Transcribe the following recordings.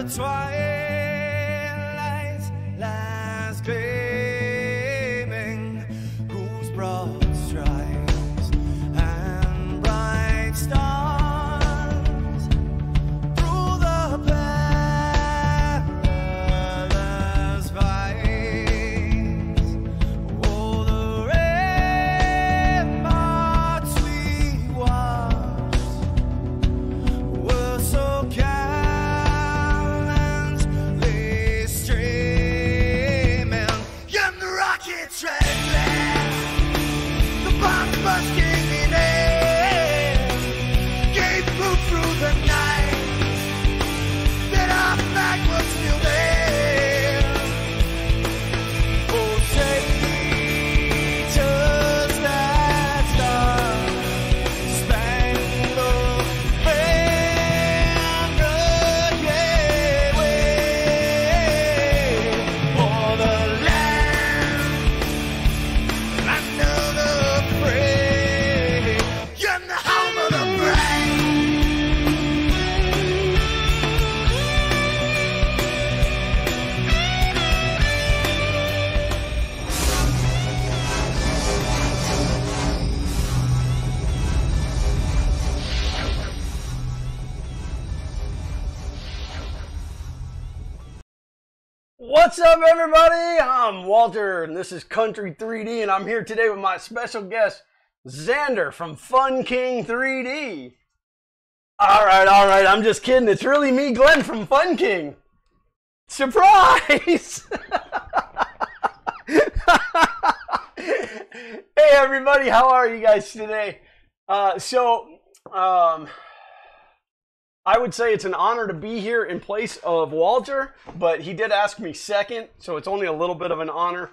the twilight's last gleaming, whose broad stripes and bright stars through the perilous fights. Oh, the ramparts we watched were so gallantly streaming, and the rockets red glare, the bombs bursting in air, gave proof through the night that our flag was still there. Oh, say, just that star-spangled banner, yeah, wave for the land under the brave, and the home of the brave. What's up, everybody? I'm Walter, and this is Kuntry 3D, and I'm here today with my special guest, Xander from Fun King 3D. All right, I'm just kidding. It's really me, Glenn from Fun King. Surprise! Hey, everybody, how are you guys today? I would say it's an honor to be here in place of Walter, but he did ask me second, so it's only a little bit of an honor.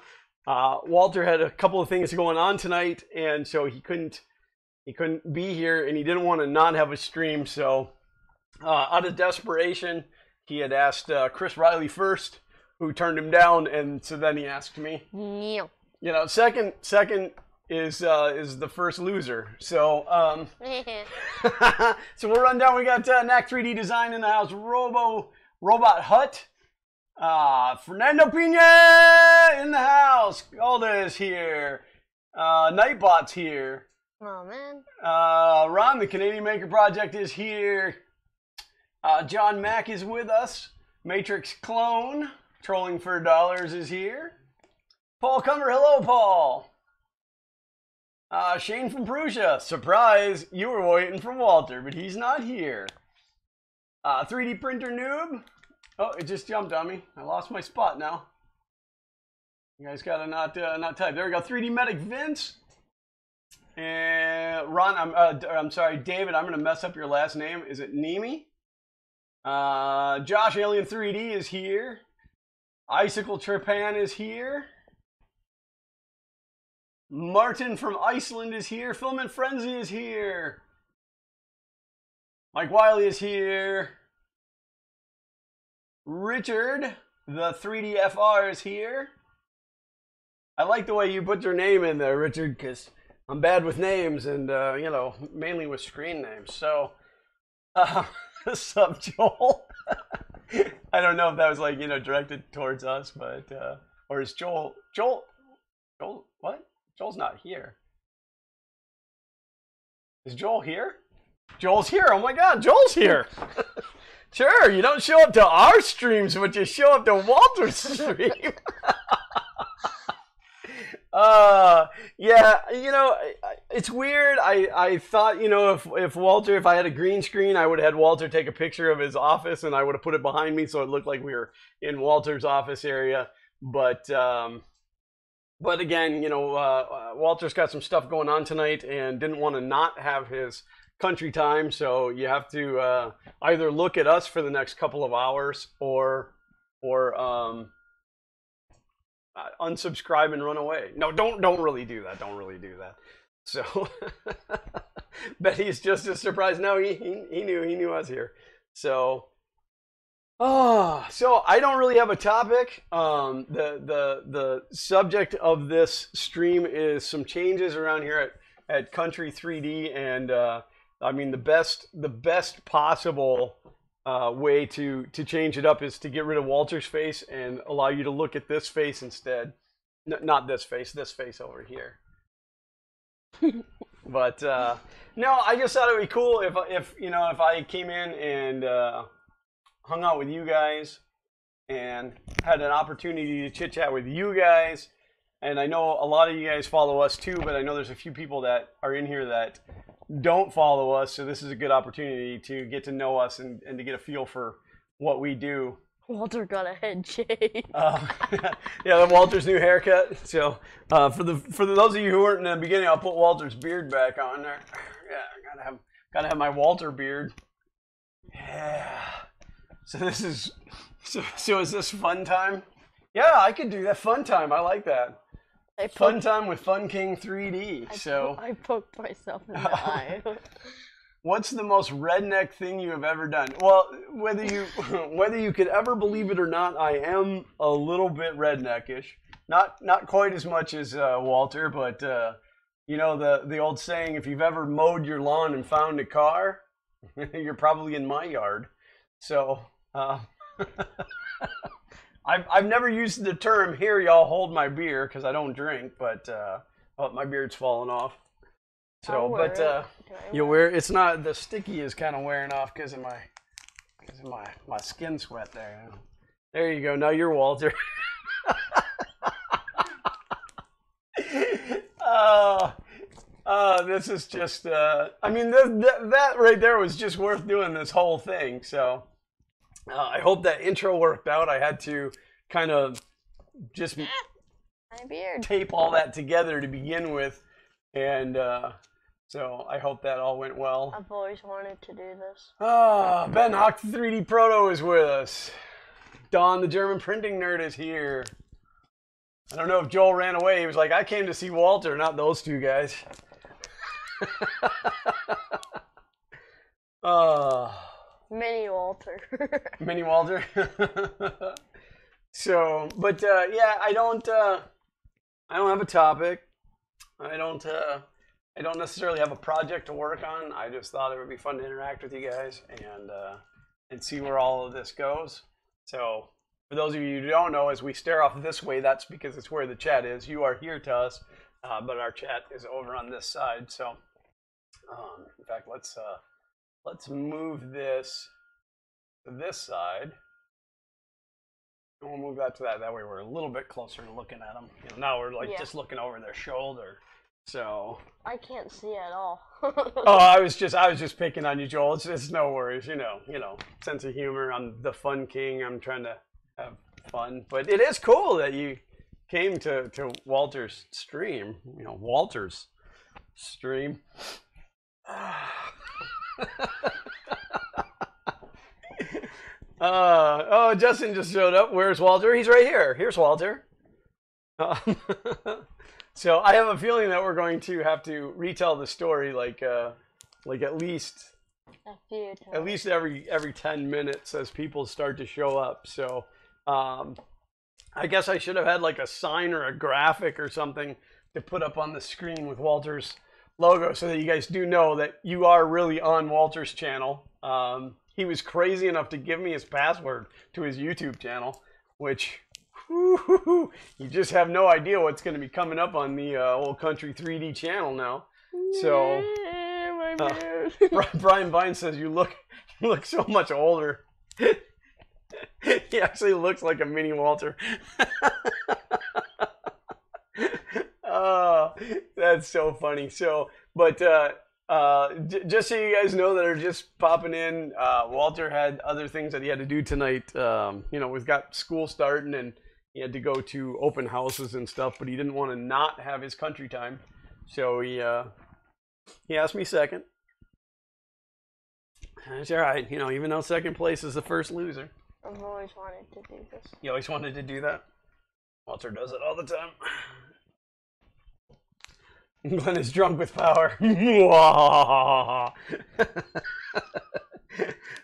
Walter had a couple of things going on tonight, and so he couldn't be here, and he didn't want to not have a stream. So out of desperation, he had asked Chris Riley first, who turned him down, and so then he asked me. Yeah. You know, second is the first loser. So so we'll run down. We got Knack 3D Design in the house. Robot Hut. Fernando Pina in the house. Golda is here. Nightbot's here. Oh, man. Ron, the Canadian Maker Project, is here. John Mack is with us. Matrix Clone, Trolling for Dollars, is here. Paul Cumber, hello, Paul. Shane from Prussia, surprise, you were waiting for Walter, but he's not here. 3D Printer Noob. Oh, it just jumped on me. I lost my spot now. You guys gotta not type. There we go. 3D Medic Vince. And Ron, I'm sorry, David, I'm gonna mess up your last name. Is it Nemi? Josh Alien 3D is here. Icicle Trepan is here. Martin from Iceland is here. Filament Frenzy is here. Mike Wiley is here. Richard, the 3DFR, is here. I like the way you put your name in there, Richard, because I'm bad with names and, you know, mainly with screen names. So, what's up, Joel? I don't know if that was, like, you know, directed towards us, but, or is Joel, what? Joel's not here. Is Joel here? Joel's here. Oh my God, Joel's here. Sure, you don't show up to our streams, but you show up to Walter's stream. Yeah, you know, it's weird. I thought, you know, if Walter, if I had a green screen, I would have had Walter take a picture of his office and I would have put it behind me so it looked like we were in Walter's office area. But again, you know, Walter's got some stuff going on tonight and didn't want to not have his country time. So you have to either look at us for the next couple of hours or unsubscribe and run away. No, don't really do that. Don't really do that. So Betty's just as surprised. No, he knew I was here. So. So I don't really have a topic. The subject of this stream is some changes around here at Kuntry 3D, and I mean the best possible way to change it up is to get rid of Walter's face and allow you to look at this face instead. Not this face over here. But no, I just thought it'd be cool if I came in and hung out with you guys and had an opportunity to chit chat with you guys. And I know a lot of you guys follow us too, but I know there's a few people that are in here that don't follow us, so this is a good opportunity to get to know us and to get a feel for what we do. Walter got a head shave. Yeah, Walter's new haircut. So for those of you who weren't in the beginning, I'll put Walter's beard back on there. Yeah, gotta have my Walter beard. Yeah. So this is is this fun time? Yeah, I could do that. Fun time. I like that. Fun time with Fun King 3D. I poked myself in the eye. What's the most redneck thing you have ever done? Well, whether you could ever believe it or not, I am a little bit redneckish. Not quite as much as Walter, but you know the old saying: if you've ever mowed your lawn and found a car, you're probably in my yard. So I've never used the term "here, y'all hold my beer" because I don't drink, but my beard's falling off. So, but you'll wear it's not the sticky is kind of wearing off because of my skin sweat there. There you go. Now you're Walter. This is just I mean that right there was just worth doing this whole thing. So I hope that intro worked out. I had to kind of just tape all that together to begin with, and so I hope that all went well. I've always wanted to do this. Ben Hawk 3D Proto is with us. Don, the German printing nerd, is here. I don't know if Joel ran away. He was like, I came to see Walter, not those two guys. Mini Walter. Mini Walter. So, but yeah, I don't have a topic. I don't necessarily have a project to work on. I just thought it would be fun to interact with you guys and see where all of this goes. So, for those of you who don't know, as we stare off this way, that's because it's where the chat is. You are here to us, but our chat is over on this side. So, in fact, let's move this to this side. And we'll move that to that. That way, we're a little bit closer to looking at them. You know, now we're like just looking over their shoulder. So I can't see at all. Oh, I was just picking on you, Joel. It's no worries. You know, sense of humor. I'm the fun king. I'm trying to have fun, but it is cool that you came to Walter's stream. You know, Walter's stream. Oh, Justin just showed up. Where's Walter? He's right here. Here's Walter. So I have a feeling that we're going to have to retell the story like at least every 10 minutes as people start to show up. So I guess I should have had like a sign or a graphic or something to put up on the screen with Walter's logo so that you guys do know that you are really on Walter's channel. He was crazy enough to give me his password to his YouTube channel, which you just have no idea what's going to be coming up on the old Kuntry 3D channel now. So Brian Vine says you look so much older. He actually looks like a mini Walter. Oh, that's so funny. So, but just so you guys know that are just popping in, Walter had other things that he had to do tonight. You know, we've got school starting and he had to go to open houses and stuff, but he didn't want to not have his country time. So he asked me second. That's all right. You know, even though second place is the first loser. I've always wanted to do this. You always wanted to do that? Walter does it all the time. Glenn is drunk with power.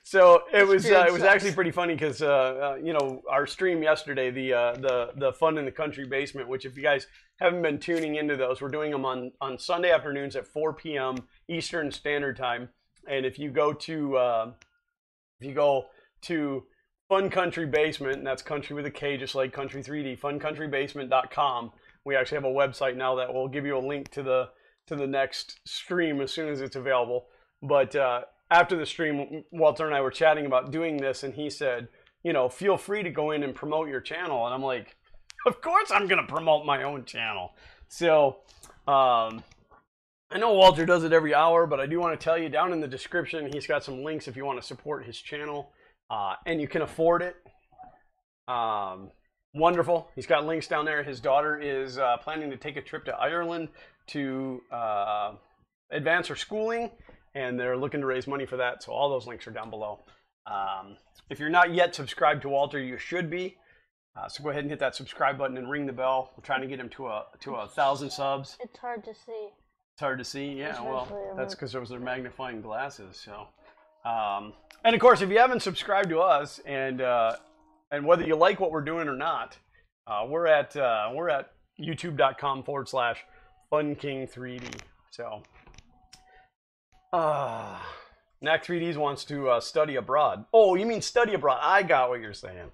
So it was actually pretty funny because you know, our stream yesterday, the Fun in the Country Basement, which if you guys haven't been tuning into those, we're doing them on Sunday afternoons at 4 p.m. Eastern Standard Time. And if you go to If you go to Fun Country Basement, and that's country with a K, just like Country 3D, funcountrybasement.com. We actually have a website now that will give you a link to the next stream as soon as it's available. But after the stream, Walter and I were chatting about doing this, and he said, you know, feel free to go in and promote your channel. And I'm like, of course I'm going to promote my own channel. So I know Walter does it every hour, but I do want to tell you, down in the description, he's got some links if you want to support his channel. And you can afford it. Wonderful. He's got links down there. His daughter is planning to take a trip to Ireland to advance her schooling, and they're looking to raise money for that. So all those links are down below. If you're not yet subscribed to Walter, you should be. So go ahead and hit that subscribe button and ring the bell. We're trying to get him to 1,000 subs. It's hard to see. It's hard to see. Yeah, Especially well, that's because those are magnifying glasses. So. And of course, if you haven't subscribed to us, and whether you like what we're doing or not, we're at youtube.com/FunKing3D. So, Knack 3Ds wants to study abroad. Oh, you mean study abroad? I got what you're saying.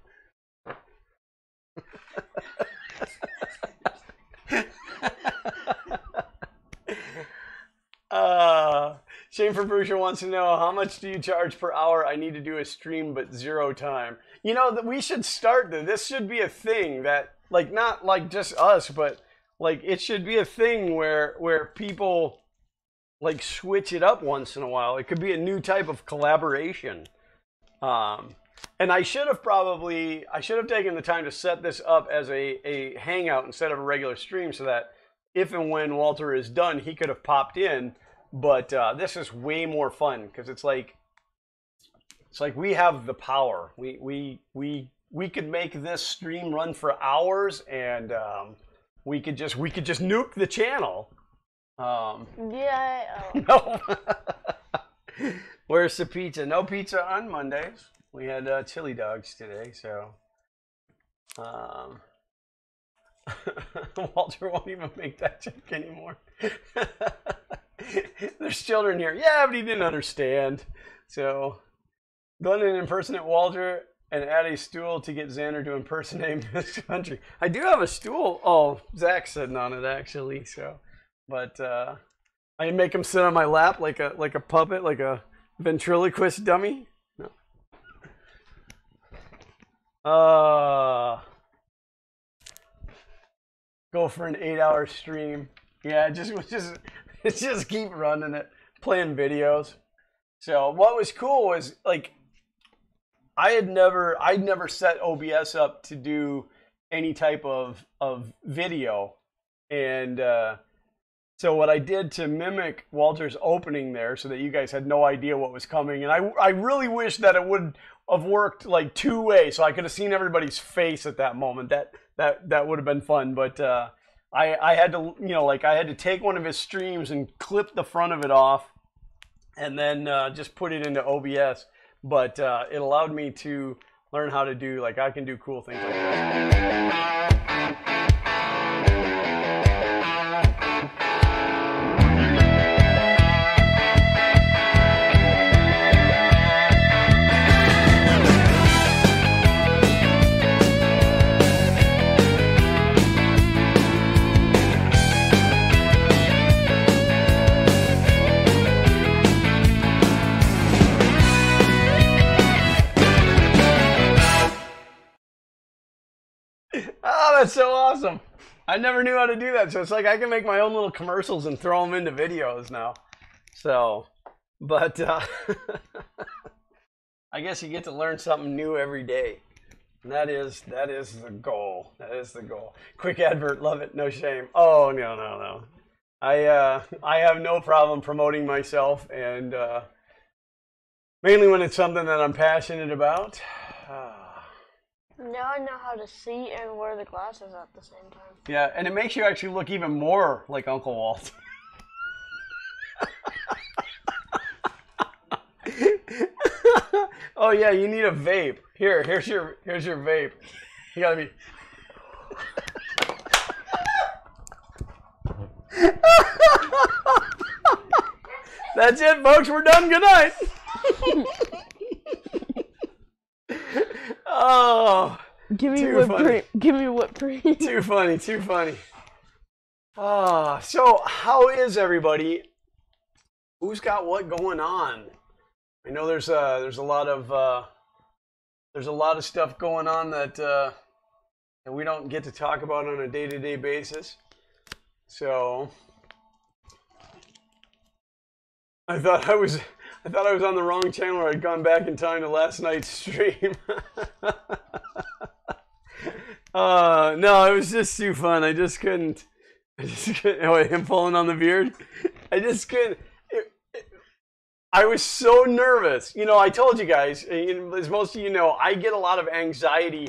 Shane for Brusher wants to know, how much do you charge per hour? I need to do a stream, but 0 time. You know, that we should start this should be a thing that, like, not like just us, but like it should be a thing where people like switch it up once in a while. It could be a new type of collaboration. And I should have taken the time to set this up as a hangout instead of a regular stream, so that if and when Walter is done, he could have popped in. But this is way more fun because it's like we have the power. We could make this stream run for hours, and we could just nuke the channel. Yeah. No. Where's the pizza? No pizza on Mondays. We had chili dogs today, so. Walter won't even make that joke anymore. There's children here. Yeah, but he didn't understand. So, go in and impersonate Walter and add a stool to get Xander to impersonate Miss Country. I do have a stool. Oh, Zach's sitting on it actually. So, but I make him sit on my lap like a puppet, like a ventriloquist dummy. No. Go for an 8-hour stream. Yeah, just keep running it, playing videos. So what was cool was, like, I'd never set OBS up to do any type of video, and so what I did to mimic Walter's opening there, so that you guys had no idea what was coming, and I really wish that it would have worked like 2 ways, so I could have seen everybody's face at that moment. That would have been fun, but I had to, you know, like I had to take one of his streams and clip the front of it off, and then just put it into OBS. But it allowed me to learn how to do, like, I can do cool things like that. Oh, that's so awesome. I never knew how to do that. So it's like I can make my own little commercials and throw them into videos now. So, but I guess you get to learn something new every day. And that is the goal. That is the goal. Quick advert, love it, no shame. Oh, no. I have no problem promoting myself, and mainly when it's something that I'm passionate about. Now I know how to see and wear the glasses at the same time. Yeah, and it makes you actually look even more like Uncle Walt. Oh yeah, you need a vape. Here's your vape. You gotta be. That's it, folks. We're done. Good night. Oh, Give me too whipped funny. cream. Give me whipped cream. Too funny, too funny. So how is everybody? Who's got what going on? I know there's a lot of stuff going on that we don't get to talk about on a day-to-day basis. So I thought I was on the wrong channel, or I'd gone back in time to last night's stream. No, it was just too fun. I just couldn't. Oh, him pulling on the beard. I just couldn't. I was so nervous. You know, I told you guys, as most of you know, I get a lot of anxiety.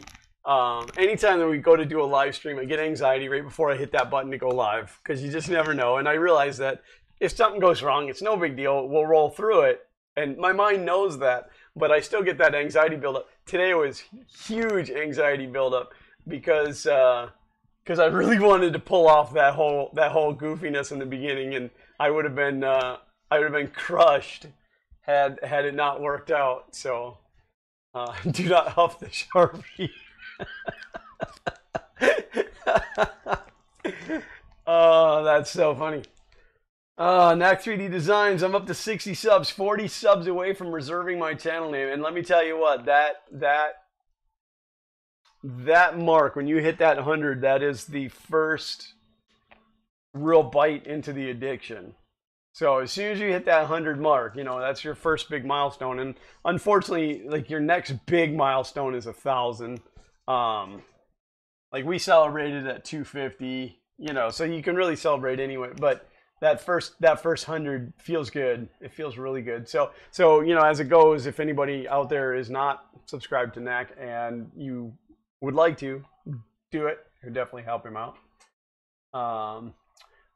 Anytime that we go to do a live stream, I get anxiety right before I hit that button to go live, because you just never know. And I realize that if something goes wrong, it's no big deal. We'll roll through it. And my mind knows that, but I still get that anxiety buildup. Today was huge anxiety buildup because I really wanted to pull off that whole goofiness in the beginning, and I would have been crushed had it not worked out. So do not huff the Sharpie. Oh, that's so funny. Knack 3D Designs, I'm up to 60 subs, 40 subs away from reserving my channel name. And let me tell you what, that mark, when you hit that 100, that is the first real bite into the addiction. So as soon as you hit that 100 mark, you know, that's your first big milestone. And unfortunately, like, your next big milestone is 1,000. Like, we celebrated at 250, you know, so you can really celebrate anyway. But that first 100 feels good. It feels really good. So you know, as it goes, if anybody out there is not subscribed to Knack and you would like to do it, it would definitely help him out.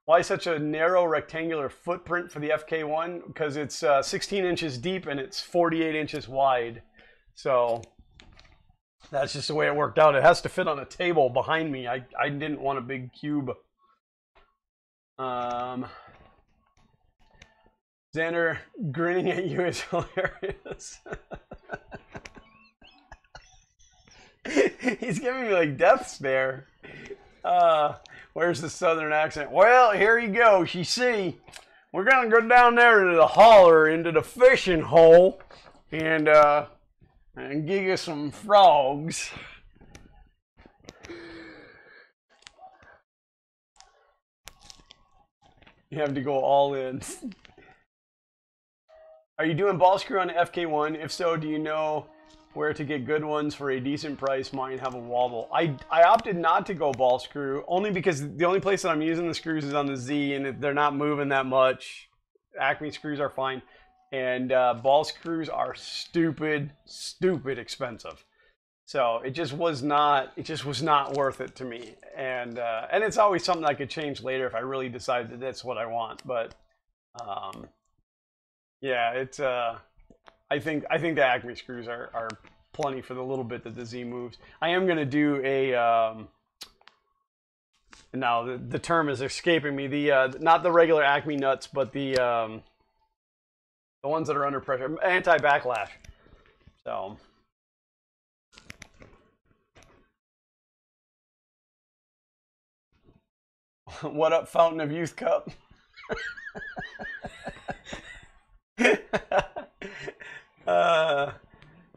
Why such a narrow rectangular footprint for the FK1? Because it's 16 inches deep and it's 48 inches wide. So that's just the way it worked out. It has to fit on a table behind me. I didn't want a big cube. Xander grinning at you is hilarious. He's giving me like death stare. Where's the southern accent? Well, here you go. You see, we're gonna go down there to the holler, into the fishing hole, and give you some frogs. You have to go all in. Are you doing ball screw on the FK1? If so, do you know where to get good ones for a decent price? Mine have a wobble. I opted not to go ball screw, only because the only place that I'm using the screws is on the Z, and they're not moving that much. Acme screws are fine, and ball screws are stupid expensive. So it just was not worth it to me. And it's always something I could change later if I really decide that that's what I want. But yeah, it's I think the Acme screws are plenty for the little bit that the Z moves. I am gonna do a now the term is escaping me. The not the regular Acme nuts, but the ones that are under pressure, anti-backlash. So. What up, Fountain of Youth Cup?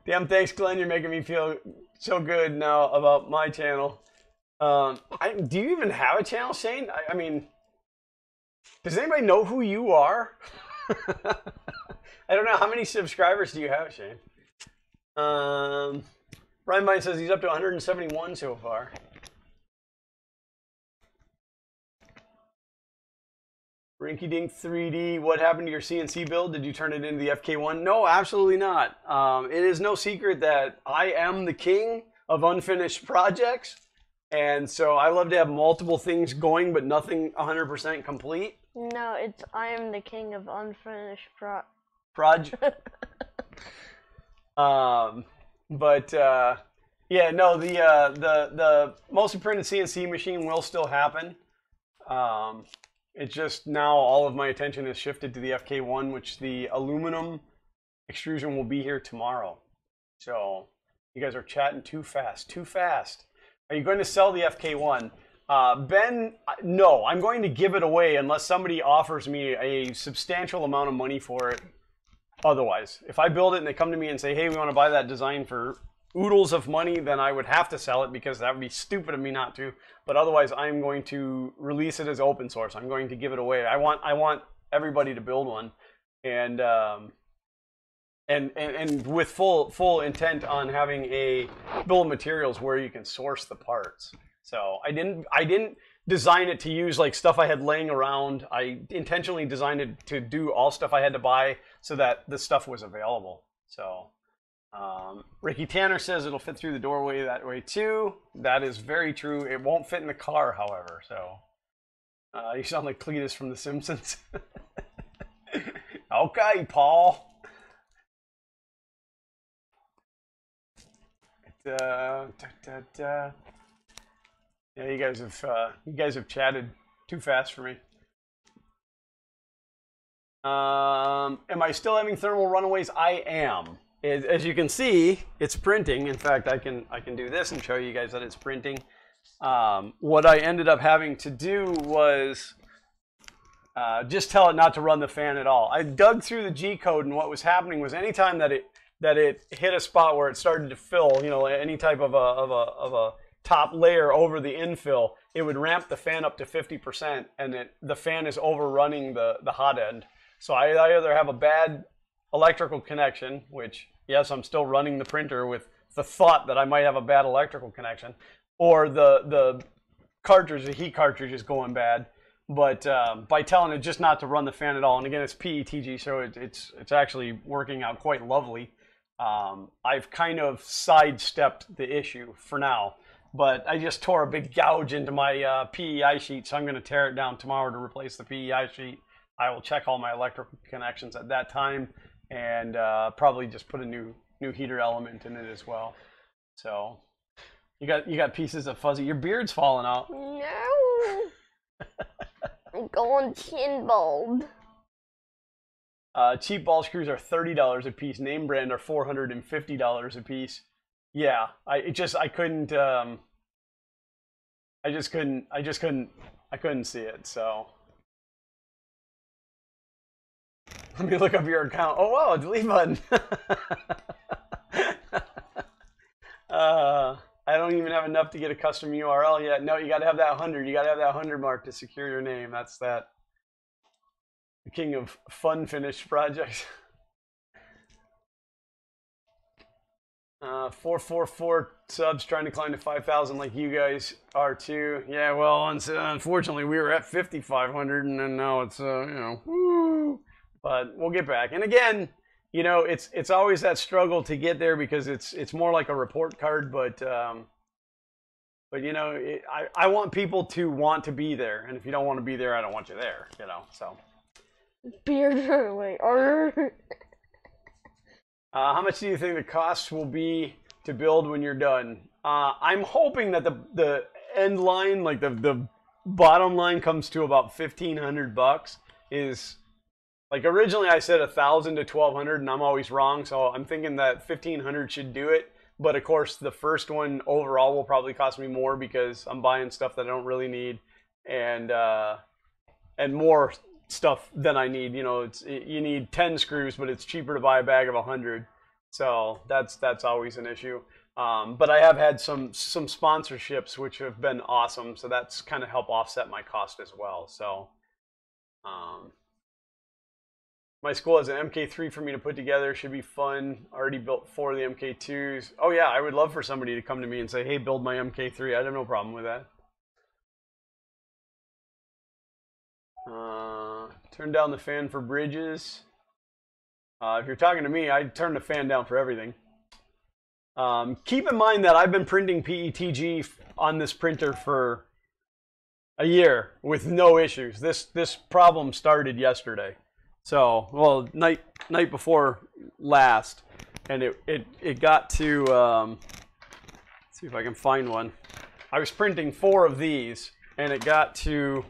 Damn, thanks, Glenn. You're making me feel so good now about my channel. Do you even have a channel, Shane? I mean, does anybody know who you are? I don't know. How many subscribers do you have, Shane? Brian Vine says he's up to 171 so far. Rinky Dink 3D, what happened to your CNC build? Did you turn it into the FK1? No, absolutely not. It is no secret that I am the king of unfinished projects. And so I love to have multiple things going, but nothing 100% complete. No, it's I am the king of unfinished project. Yeah, no, the mostly printed CNC machine will still happen. It's just now all of my attention is shifted to the FK1, which the aluminum extrusion will be here tomorrow. So You guys are chatting too fast. Too fast. Are you going to sell the FK1? Ben, no. I'm going to give it away unless somebody offers me a substantial amount of money for it. Otherwise, if I build it and they come to me and say, hey, we want to buy that design for oodles of money, then I would have to sell it because that would be stupid of me not to. But otherwise, I'm going to release it as open source. I'm going to give it away. I want everybody to build one, and with full intent on having a bill of materials where you can source the parts. So I didn't design it to use like stuff I had laying around. I intentionally designed it to do all stuff I had to buy so that the stuff was available. So Ricky Tanner says it'll fit through the doorway that way too. That is very true. It won't fit in the car, however. So you sound like Cletus from The Simpsons. Okay, Paul. Yeah, you guys have chatted too fast for me. Am I still having thermal runaways? I am. As you can see, it's printing. In fact, I can do this and show you guys that it's printing. What I ended up having to do was just tell it not to run the fan at all. I dug through the G code, and what was happening was anytime that it hit a spot where it started to fill, you know, any type of a top layer over the infill, it would ramp the fan up to 50%, and the fan is overrunning the hot end. So I either have a bad electrical connection, which, yes, I'm still running the printer with the thought that I might have a bad electrical connection, or the cartridge, the heat cartridge is going bad. But by telling it just not to run the fan at all, and again, it's PETG, so it's actually working out quite lovely. I've kind of sidestepped the issue for now. But I just tore a big gouge into my PEI sheet, so I'm going to tear it down tomorrow to replace the PEI sheet. I will check all my electrical connections at that time, and probably just put a new heater element in it as well. So you got pieces of fuzzy. Your beard's falling out. No. I'm going tin bulb. Cheap ball screws are $30 a piece. Name brand are $450 a piece. Yeah, I couldn't see it. So let me look up your account. Oh wow, delete button. I don't even have enough to get a custom URL yet. No, you got to have that 100. You got to have that 100 mark to secure your name. That's that. The king of fun finished projects. 444 subs, trying to climb to 5,000 like you guys are too. Yeah, well, unfortunately, we were at 5,500, and then now it's you know, woo. But we'll get back. And again, you know, it's always that struggle to get there because it's more like a report card. But you know, I want people to want to be there, and if you don't want to be there, I don't want you there. You know, so. Beard wait. How much do you think the cost will be to build when you're done? I'm hoping that the end line, like the bottom line, comes to about $1,500. Is like originally I said 1,000 to 1,200, and I'm always wrong. So I'm thinking that 1,500 should do it. But of course, the first one overall will probably cost me more because I'm buying stuff that I don't really need, and more stuff than I need. You know, you need 10 screws, but it's cheaper to buy a bag of 100. So that's always an issue. But I have had some sponsorships which have been awesome, so that's kind of helped offset my cost as well. So my school has an MK3 for me to put together. Should be fun. Already built 4 of the MK2s. Oh yeah, I would love for somebody to come to me and say, hey, build my MK3. I'd have no problem with that. Turn down the fan for bridges. If you're talking to me, I'd turn the fan down for everything. Keep in mind that I've been printing PETG on this printer for a year with no issues. This problem started yesterday. So, well, night before last, and it got to, let's see if I can find one. I was printing 4 of these, and it got to,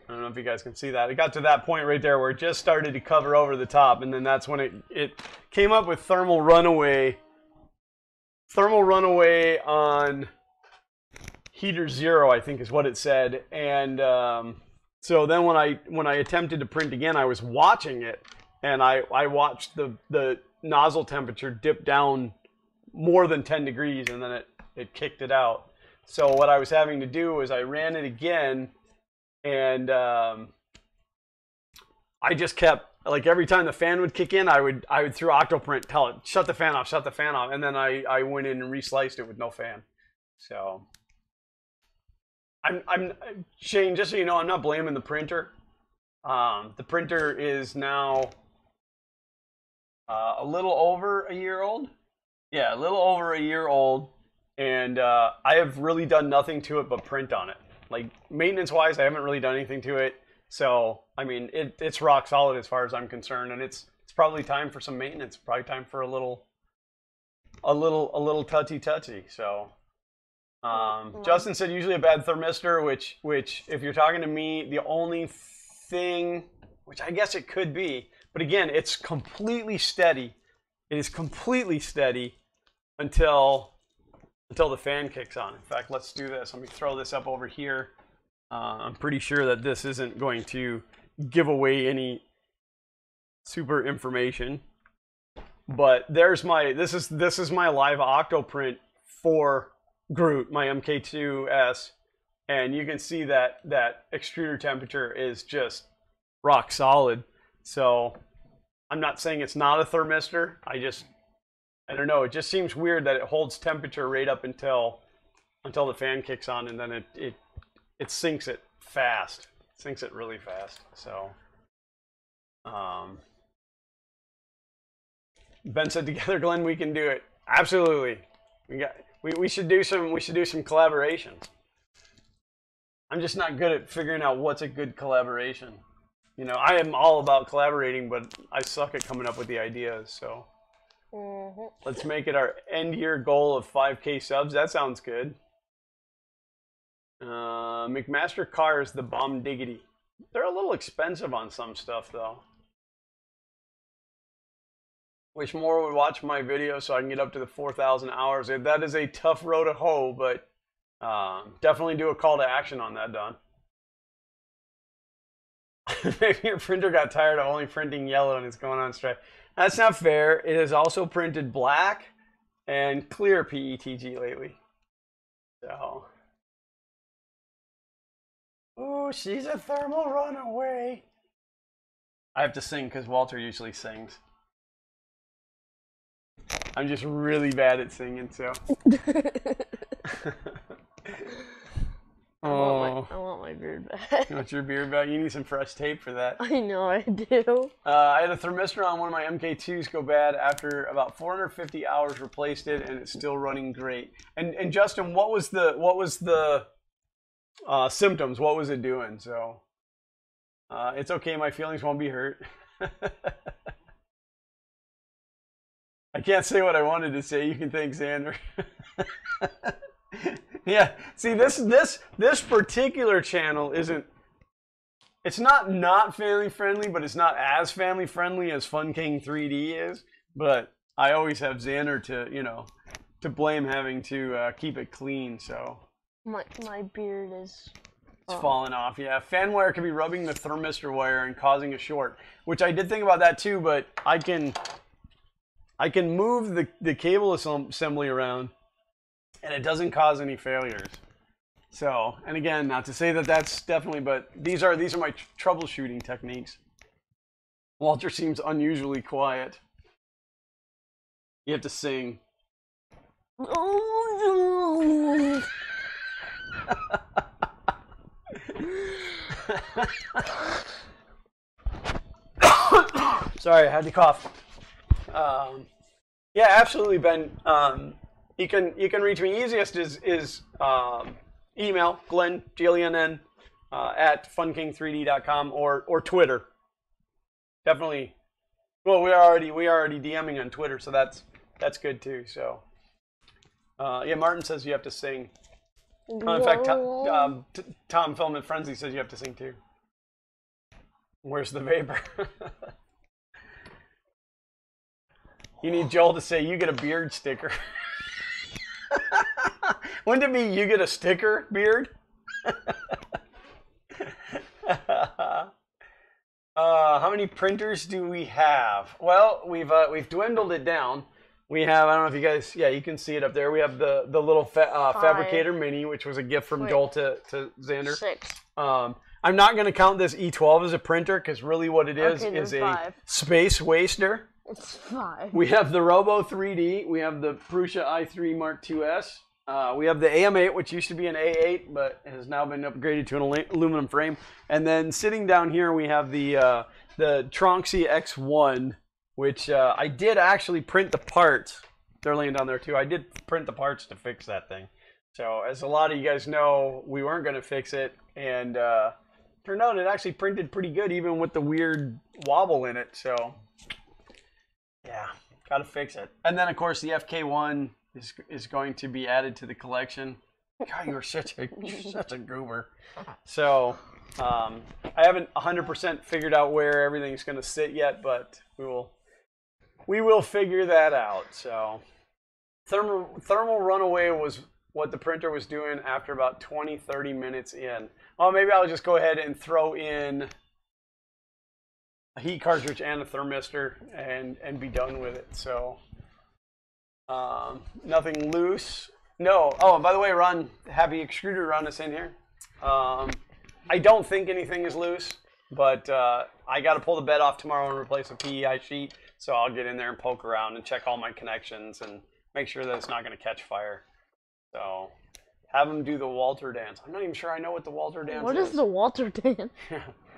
I don't know know if you guys can see that. It got to that point right there where it just started to cover over the top, and then that's when it came up with thermal runaway. Thermal runaway on heater 0, I think is what it said. And so then when I attempted to print again, I was watching it, and I watched the nozzle temperature dip down more than 10 degrees, and then it kicked it out. So what I was having to do was I ran it again, and I just kept, like, every time the fan would kick in, I would through Octoprint tell it, shut the fan off, and then I went in and resliced it with no fan. So I'm Shane, just so you know, I'm not blaming the printer. The printer is now a little over a year old. Yeah, a little over a year old. And I have really done nothing to it but print on it. Like, maintenance-wise, I haven't really done anything to it. So, I mean, it's rock solid as far as I'm concerned. And it's probably time for some maintenance. Probably time for a little touchy. So, Justin said usually a bad thermistor, which if you're talking to me, the only thing, which I guess it could be, but again, it's completely steady. It is completely steady until the fan kicks on. In fact, let's do this. Let me throw this up over here. I'm pretty sure that this isn't going to give away any super information. But there's this is my live Octoprint for Groot, my MK2S, and you can see that extruder temperature is just rock solid. So I'm not saying it's not a thermistor. I don't know. It just seems weird that it holds temperature right up until the fan kicks on, and then it sinks it fast. It sinks it really fast. So, Ben said, "Together, Glenn, we can do it." Absolutely. We should do some collaborations. I'm just not good at figuring out what's a good collaboration. You know, I am all about collaborating, but I suck at coming up with the ideas. So. Let's make it our end year goal of 5K subs. That sounds good. McMaster cars, the bomb diggity. They're a little expensive on some stuff though. Wish more would watch my video so I can get up to the 4,000 hours. That is a tough road to hoe, but definitely do a call to action on that, Don. Maybe your printer got tired of only printing yellow and it's going on straight. That's not fair. It has also printed black and clear PETG lately. So, ooh, she's a thermal runaway. I have to sing because Walter usually sings. I'm just really bad at singing, so. I want my beard back. You want your beard back? You need some fresh tape for that. I know I do. I had a thermistor on one of my MK2s go bad after about 450 hours. Replaced it, and it's still running great. And Justin, what was the symptoms? What was it doing? So it's okay. My feelings won't be hurt. I can't say what I wanted to say. You can thank Xander. Yeah, see, this particular channel isn't. It's not family friendly, but it's not as family friendly as Fun King 3D is. But I always have Xander to blame, having to keep it clean. So my beard is. It's falling off. Yeah, fan wire could be rubbing the thermistor wire and causing a short, which I did think about that too. But I can move the cable assembly around, and it doesn't cause any failures. So, and again, not to say that that's definitely, but these are my troubleshooting techniques. Walter seems unusually quiet. You have to sing. Oh, Sorry, I had to cough. Yeah, absolutely, Ben. You can reach me. Easiest is email Glenn GLENN at funking3d.com or Twitter. Definitely. Well, we are already DMing on Twitter, so that's good too. So yeah, Martin says you have to sing. In fact, Tom Film and Frenzy says you have to sing too. Where's the vapor? You need Joel to say, you get a beard sticker. Wouldn't it be, you get a sticker beard? How many printers do we have? Well, we've dwindled it down. We have, I don't know if you guys, yeah, you can see it up there. We have the little Fabricator Mini, which was a gift from Joel to Xander. 6. I'm not going to count this E12 as a printer because really what it is a 5. space waster. It's 5. We have the Robo 3D. We have the Prusa i3 Mark IIs. We have the AM8, which used to be an A8, but has now been upgraded to an aluminum frame. And then sitting down here, we have the Tronxy X1, which I did actually print the parts. They're laying down there too. I did print the parts to fix that thing. So as a lot of you guys know, we weren't going to fix it. And turned out it actually printed pretty good, even with the weird wobble in it. So yeah, got to fix it. And then, of course, the FK1 is going to be added to the collection. God, you're such a goober. So I haven't 100% figured out where everything's going to sit yet, but we will figure that out. So thermal runaway was what the printer was doing after about 20-30 minutes in. Well, maybe I'll just go ahead and throw in a heat cartridge and a thermistor and be done with it. So nothing loose. No. Oh, and by the way, Ron, happy extruder Ron is in here. I don't think anything is loose, but I got to pull the bed off tomorrow and replace a PEI sheet. So I'll get in there and poke around and check all my connections and make sure that it's not going to catch fire. So have him do the Walter dance. I'm not even sure I know what the Walter dance is. What is the Walter dance?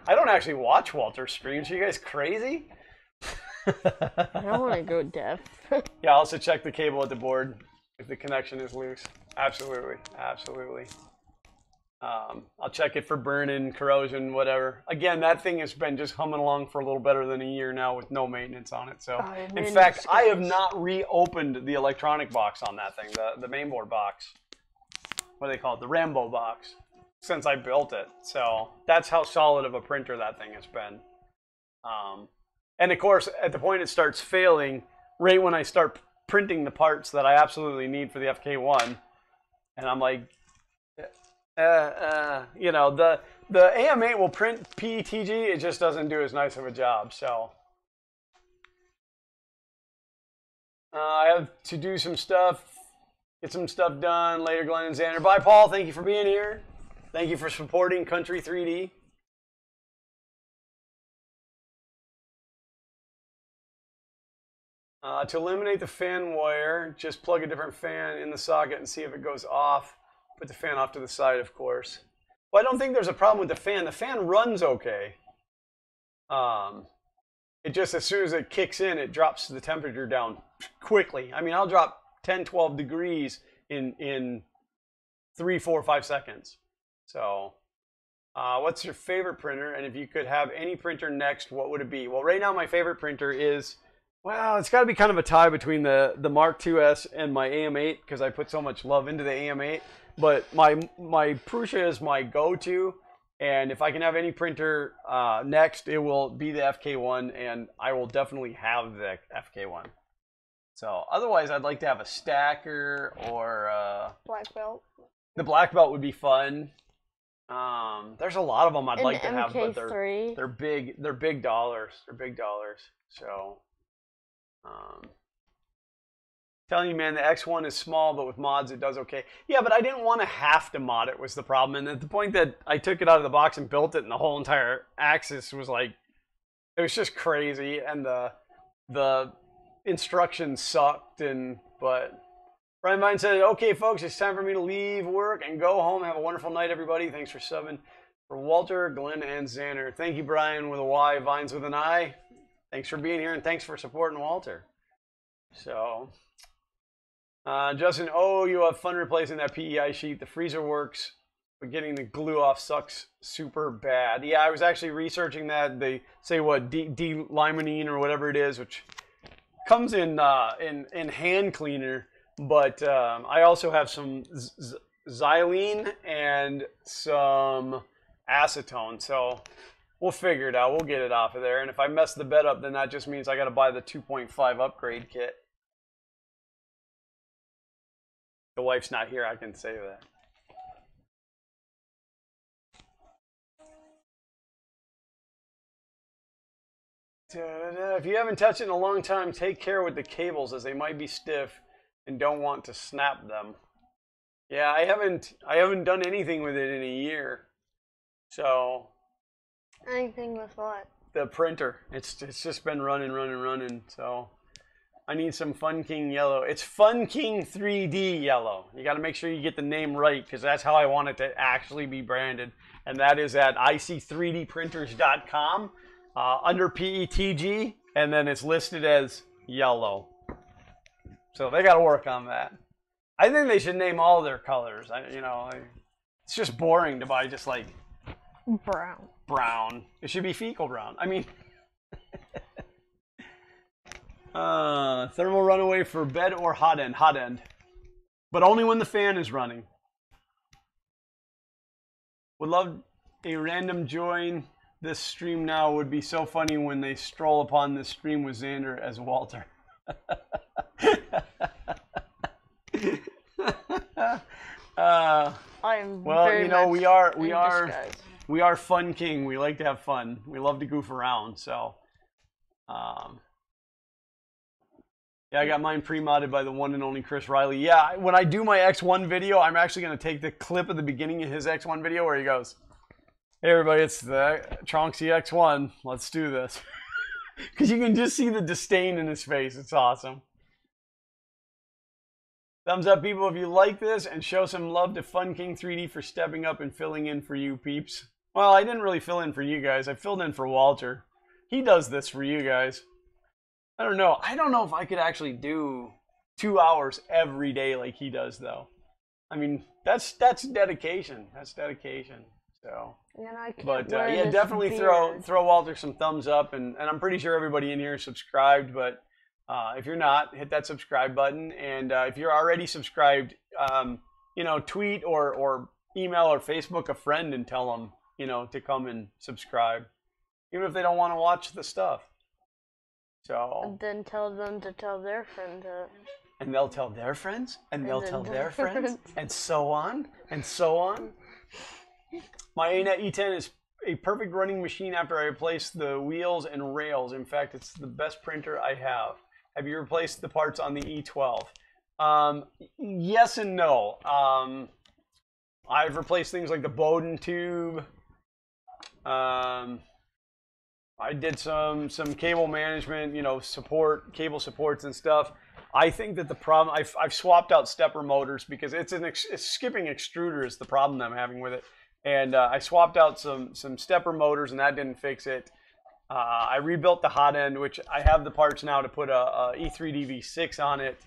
I don't actually watch Walter streams. Are you guys crazy? I don't want to go deaf. Yeah, I'll also check the cable at the board if the connection is loose. Absolutely, absolutely. I'll check it for burning, corrosion, whatever. Again, that thing has been just humming along for a little better than a year now with no maintenance on it. So, in fact, I have not reopened the electronic box on that thing, the mainboard box. What do they call it? The Rambo box, since I built it. So that's how solid of a printer that thing has been. And of course, at the point it starts failing, right when I start printing the parts that I absolutely need for the FK1, and I'm like, you know, the AM8 will print PETG, it just doesn't do as nice of a job. So I have to do some stuff, get some stuff done later. Glenn and Xander. Bye, Paul. Thank you for being here. Thank you for supporting Kuntry 3D. To eliminate the fan wire, just plug a different fan in the socket and see if it goes off. Put the fan off to the side, of course. Well, I don't think there's a problem with the fan. The fan runs okay. It just, as soon as it kicks in, it drops the temperature down quickly. I mean, I'll drop 10, 12 degrees in 3, 4, 5 seconds. So, what's your favorite printer? And if you could have any printer next, what would it be? Well, right now my favorite printer is, well, it's got to be kind of a tie between the Mark IIs and my AM8 because I put so much love into the AM8. But my Prusa is my go-to, and if I can have any printer next, it will be the FK1, and I will definitely have the FK1. So otherwise, I'd like to have a stacker or Black belt. The black belt would be fun. There's a lot of them I'd like to have, but they're big. They're big dollars. They're big dollars. So. Telling you, man, the X1 is small, but with mods it does okay. Yeah, but I didn't want to have to mod it was the problem. And at the point that I took it out of the box and built it, and the whole entire axis was like, it was just crazy. And the instructions sucked. But Brian Vine said, okay, folks, it's time for me to leave work and go home. Have a wonderful night, everybody. Thanks for subbing for Walter, Glenn, and Xander. Thank you, Brian, with a Y, Vines with an I. Thanks for being here, and thanks for supporting Walter. So, Justin, oh, you have fun replacing that PEI sheet. The freezer works, but getting the glue off sucks super bad. Yeah, I was actually researching that. They say what, D-limonene or whatever it is, which comes in hand cleaner. But I also have some xylene and some acetone. So We'll figure it out. We'll get it off of there. And if I mess the bed up, then that just means I got to buy the 2.5 upgrade kit. The wife's not here. I can say that. If you haven't touched it in a long time, take care with the cables as they might be stiff and don't want to snap them. Yeah, I haven't done anything with it in a year. So Anything with what? the printer, it's just been running. So I need some Fun King yellow. It's Fun King 3D yellow. You got to make sure you get the name right because that's how I want it to actually be branded. And that is at ic3dprinters.com under PETG, and then it's listed as yellow. So they got to work on that. I think they should name all their colors. It's just boring to buy just like brown. It should be fecal brown. I mean, thermal runaway for bed or hot end. Hot end. But only when the fan is running. Would love a random join this stream now. Would be so funny when they stroll upon this stream with Xander as Walter. Well, we are Fun King. We like to have fun. We love to goof around. So, yeah, I got mine pre-modded by the one and only Chris Riley. Yeah, when I do my X1 video, I'm actually going to take the clip at the beginning of his X1 video where he goes, "Hey everybody, it's the Tronksy X1. Let's do this." Because you can just see the disdain in his face. It's awesome. Thumbs up, people, if you like this, and show some love to Fun King 3D for stepping up and filling in for you peeps. Well, I didn't really fill in for you guys. I filled in for Walter. He does this for you guys. I don't know. I don't know if I could actually do 2 hours every day like he does, though. I mean, that's dedication. That's dedication. So, but yeah, definitely throw Walter some thumbs up, and I'm pretty sure everybody in here is subscribed. But if you're not, hit that subscribe button, and if you're already subscribed, tweet or email or Facebook a friend and tell them to come and subscribe, even if they don't want to watch the stuff. So and then tell them to tell their friends. And they'll tell their friends, and they'll tell their friends, and so on, and so on. My ANET E10 is a perfect running machine after I replaced the wheels and rails. In fact, it's the best printer I have. Have you replaced the parts on the E12? Yes and no. I've replaced things like the Bowden tube. I did some cable management, cable supports and stuff. I think that the problem, I've swapped out stepper motors because it's skipping extruder is the problem I'm having with it. And I swapped out some stepper motors, and that didn't fix it. I rebuilt the hot end, which I have the parts now to put a E3DV6 on it.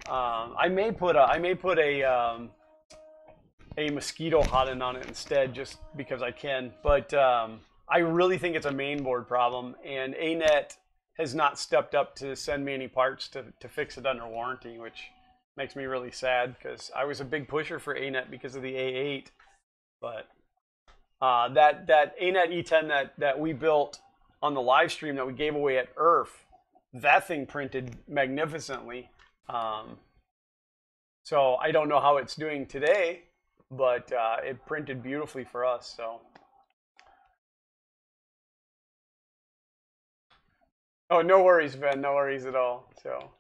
I may put a mosquito hot end on it instead, just because I can. But I really think it's a mainboard problem, and ANET has not stepped up to send me any parts to fix it under warranty, which makes me really sad because I was a big pusher for ANET because of the A8. But that ANET E10 that we built on the live stream that we gave away at IRF, that thing printed magnificently. So I don't know how it's doing today, but it printed beautifully for us. So. Oh, no worries, Ben. No worries at all. So,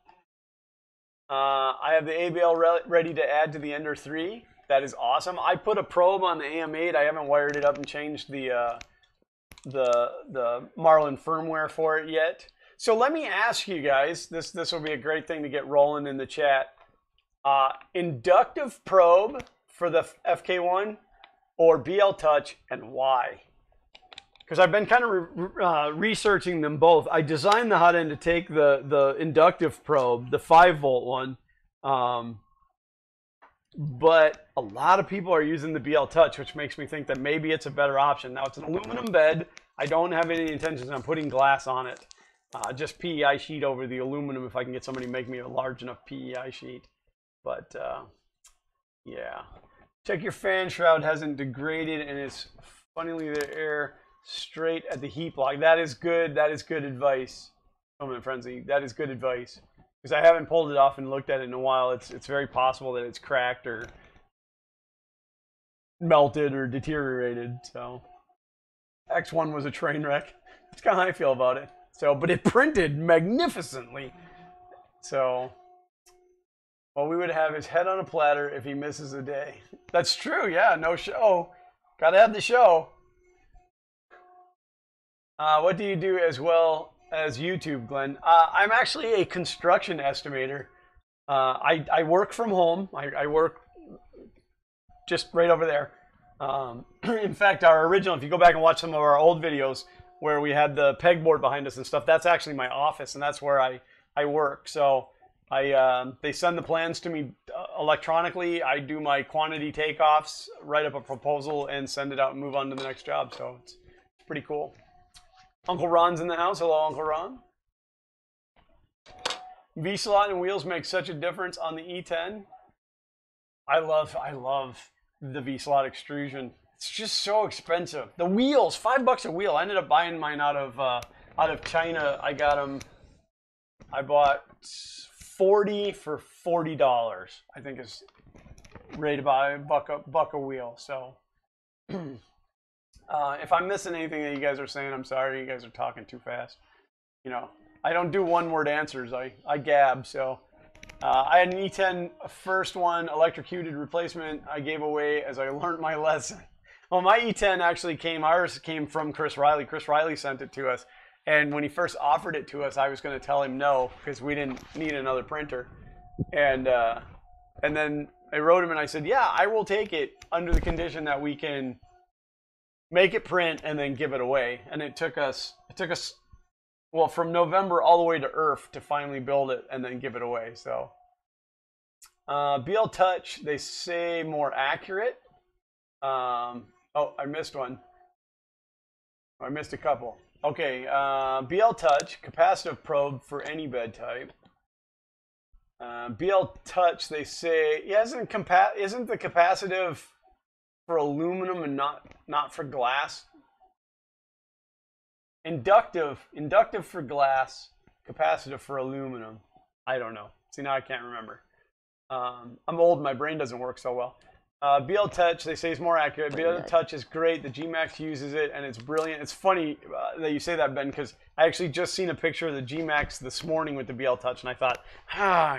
I have the ABL ready to add to the Ender 3. That is awesome. I put a probe on the AM8. I haven't wired it up and changed the Marlin firmware for it yet. So let me ask you guys. This will be a great thing to get rolling in the chat. Inductive probe for the FK1 or BL Touch, and why? Because I've been kind of researching them both. I designed the hot end to take the inductive probe, the 5-volt one, but a lot of people are using the BL Touch, which makes me think that maybe it's a better option. Now, it's an aluminum bed. I don't have any intentions on putting glass on it. Just PEI sheet over the aluminum if I can get somebody to make me a large enough PEI sheet. But, yeah. Check your fan shroud hasn't degraded and it's funnily the air straight at the heat block. That is good. That is good advice. Moment Frenzy. That is good advice. Because I haven't pulled it off and looked at it in a while. It's very possible that it's cracked or melted or deteriorated. So X1 was a train wreck. That's kind of how I feel about it. So, but it printed magnificently. So, well, we would have his head on a platter if he misses a day. That's true. Yeah, no show. Gotta have the show. What do you do as well as YouTube, Glenn? I'm actually a construction estimator. I work from home. I work just right over there. In fact, our original, if you go back and watch some of our old videos where we had the pegboard behind us and stuff, that's actually my office, and that's where I work. So they send the plans to me electronically. I do my quantity takeoffs, write up a proposal, and send it out and move on to the next job. So it's pretty cool. Uncle Ron's in the house. Hello, Uncle Ron. V-slot and wheels make such a difference on the E10. I love the V-slot extrusion. It's just so expensive. The wheels, $5 a wheel. I ended up buying mine out of China. I got them. I bought 40 for $40. I think is right about $1 a wheel. So if I'm missing anything that you guys are saying, I'm sorry. You guys are talking too fast. You know, I don't do one-word answers. I gab. So I had an E10 first one, electrocuted replacement. I gave away as I learned my lesson. Well, my E10 actually ours came from Chris Riley. Chris Riley sent it to us. And when he first offered it to us, I was going to tell him no, because we didn't need another printer. And then I wrote him and I said, yeah, I will take it under the condition that we can make it print and then give it away. And it took us, well, from November all the way to Earth to finally build it and then give it away. So BL Touch, they say more accurate. Oh, I missed one. I missed a couple. Okay, BL Touch, capacitive probe for any bed type. BL Touch, they say, yeah, isn't the capacitive for aluminum and not for glass? Inductive for glass, capacitive for aluminum. I don't know. See, now I can't remember. I'm old, my brain doesn't work so well. BL Touch, they say is more accurate. BL Touch is great. The G-Max uses it, and it's brilliant. It's funny that you say that, Ben, because I actually just seen a picture of the G-Max this morning with the BL Touch, and I thought,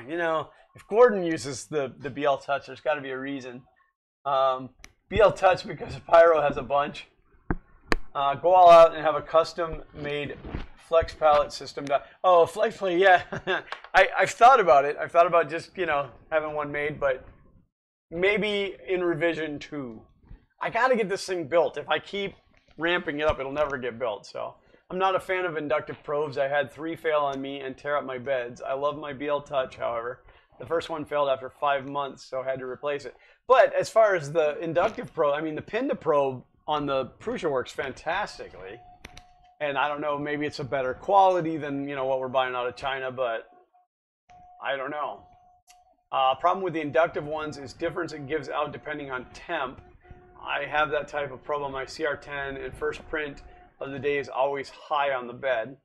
you know, if Gordon uses the BL Touch, there's got to be a reason. BL Touch, because Pyro has a bunch. Go all out and have a custom-made flex pallet system. Oh, flex plate, yeah. I've thought about it. I've thought about just, you know, having one made, but maybe in revision 2. I got to get this thing built. If I keep ramping it up, it'll never get built. So I'm not a fan of inductive probes. I had 3 fail on me and tear up my beds. I love my BL Touch, however. The first one failed after 5 months, so I had to replace it. But as far as the inductive probe, I mean, the pin to probe on the Prusa works fantastically. And I don't know, maybe it's a better quality than, you know, what we're buying out of China, but I don't know. Problem with the inductive ones is difference it gives out depending on temp. I have that type of probe on my CR10, and first print of the day is always high on the bed.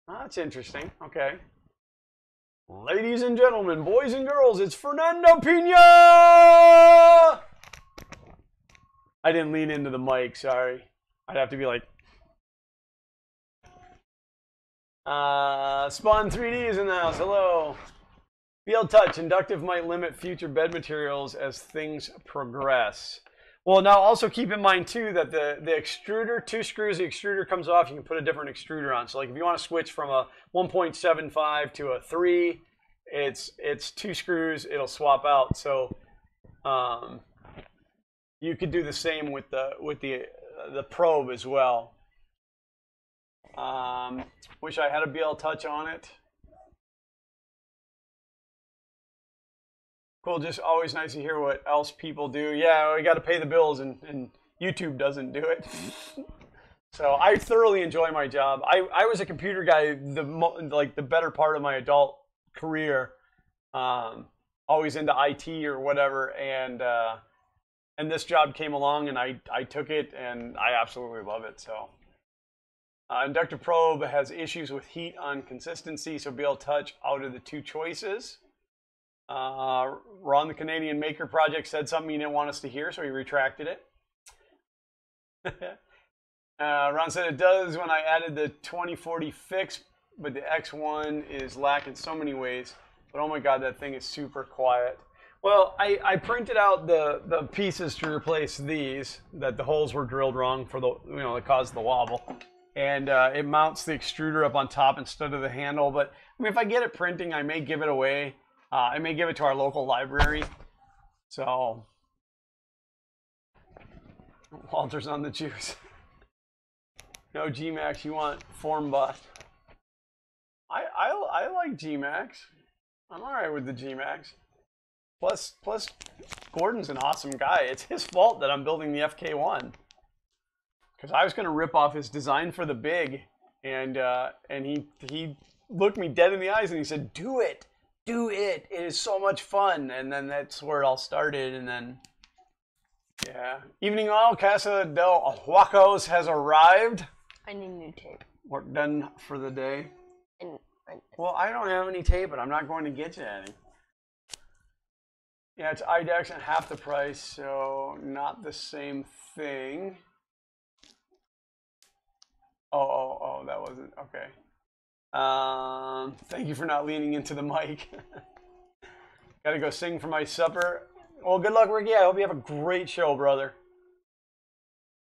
That's interesting. Okay. Ladies and gentlemen, boys and girls, it's Fernando Pina! I didn't lean into the mic, sorry. I'd have to be like... Spawn 3D is in the house, hello. BL Touch, inductive might limit future bed materials as things progress. Well, now also keep in mind too that the extruder, 2 screws, the extruder comes off, you can put a different extruder on. So like if you want to switch from a 1.75 to a 3, it's 2 screws, it'll swap out. So you could do the same with the probe as well. Wish I had a BL Touch on it. Cool, just always nice to hear what else people do. Yeah, we got to pay the bills, and YouTube doesn't do it. So I thoroughly enjoy my job. I was a computer guy the better part of my adult career, always into IT or whatever, and and this job came along, and I took it, and I absolutely love it. So, inductive probe has issues with heat on consistency, so BL Touch out of the two choices. Ron, the Canadian Maker Project, said something he didn't want us to hear, so he retracted it. Ron said it does when I added the 2040 fix, but the X1 is lacking so many ways. But oh my God, that thing is super quiet. Well, I printed out the pieces to replace these, that the holes were drilled wrong for the, that caused the wobble. And it mounts the extruder up on top instead of the handle. But I mean, if I get it printing, I may give it away. I may give it to our local library. So, Walter's on the juice. No G-Max, you want form buff. I like G-Max. I'm all right with the G-Max. Plus, Gordon's an awesome guy. It's his fault that I'm building the FK1. Because I was going to rip off his design for the big. And he looked me dead in the eyes and he said, do it. Do it. It is so much fun. And then that's where it all started. And then, yeah. Evening all, Casa del Huacos has arrived. I need new tape. Work done for the day. And Well, I don't have any tape, but I'm not going to get you any. Yeah, it's IDEX at half the price, so not the same thing. Oh, that wasn't, okay. Thank you for not leaning into the mic. Gotta go sing for my supper. Well, good luck, Ricky. I hope you have a great show, brother.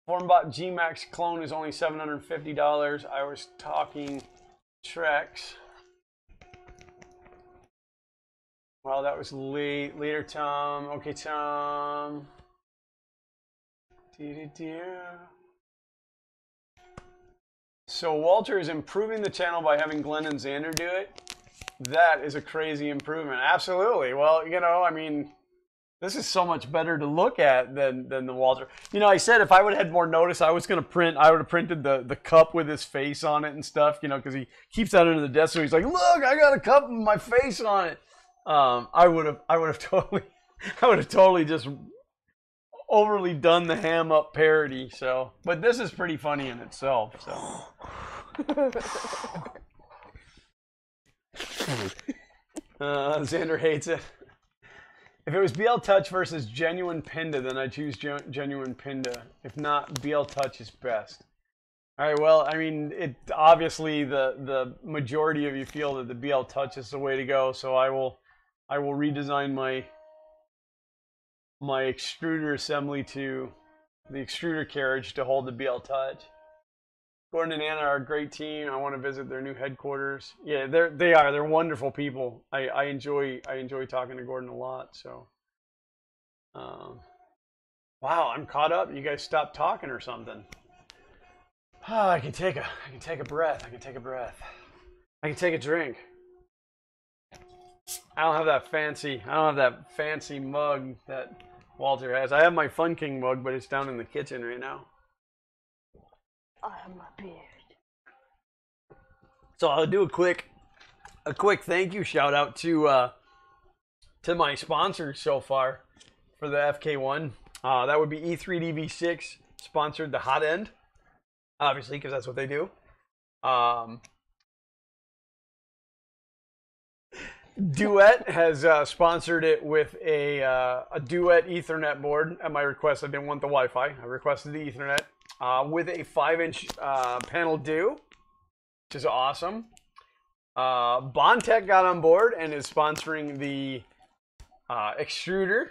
Formbot G-Max clone is only $750. I was talking Trex. Well, that was late. Later, Tom. Okay, Tom. So Walter is improving the channel by having Glenn and Xander do it. That is a crazy improvement. Absolutely. Well, I mean, this is so much better to look at than the Walter. I said if I would have had more notice, I was going to print. I would have printed the cup with his face on it and stuff. Because he keeps that under the desk. So he's like, look, I got a cup with my face on it. I would have totally just overly done the ham up parody. So, but this is pretty funny in itself. So. Xander hates it. If it was BL Touch versus Genuine Pinda, then I'd choose Genuine Pinda. If not, BL Touch is best. All right, well, I mean, obviously the majority of you feel that the BL Touch is the way to go, so I will redesign my extruder assembly to the extruder carriage to hold the BL Touch. Gordon and Anna are a great team. I want to visit their new headquarters. Yeah, they're wonderful people. I enjoy talking to Gordon a lot. So, wow, I'm caught up. You guys stopped talking or something. I can take a breath. I can take a breath. I can take a drink. I don't have that fancy mug that Walter has. I have my Fun King mug, but it's down in the kitchen right now. I have my beard. So I'll do a quick thank you shout out to my sponsors so far for the FK1. That would be E3DV6 sponsored the hot end, obviously, because that's what they do. Duet has sponsored it with a Duet Ethernet board at my request. I didn't want the Wi-Fi. I requested the Ethernet. With a 5-inch panel due, which is awesome. Bondtech got on board and is sponsoring the extruder,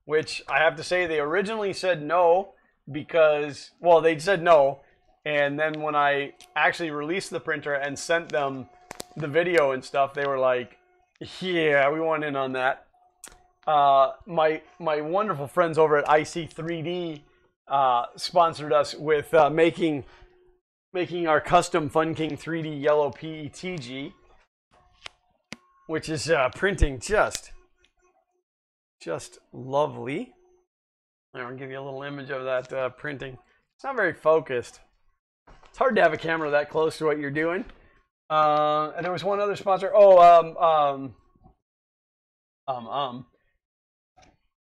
which I have to say they originally said no because, well, they said no, and then when I actually released the printer and sent them the video and stuff, they were like, yeah, we want in on that. My wonderful friends over at IC3D sponsored us with making our custom Fun King 3D yellow PETG, which is printing just lovely. I'll give you a little image of that printing. It's not very focused. It's hard to have a camera that close to what you're doing. And there was one other sponsor.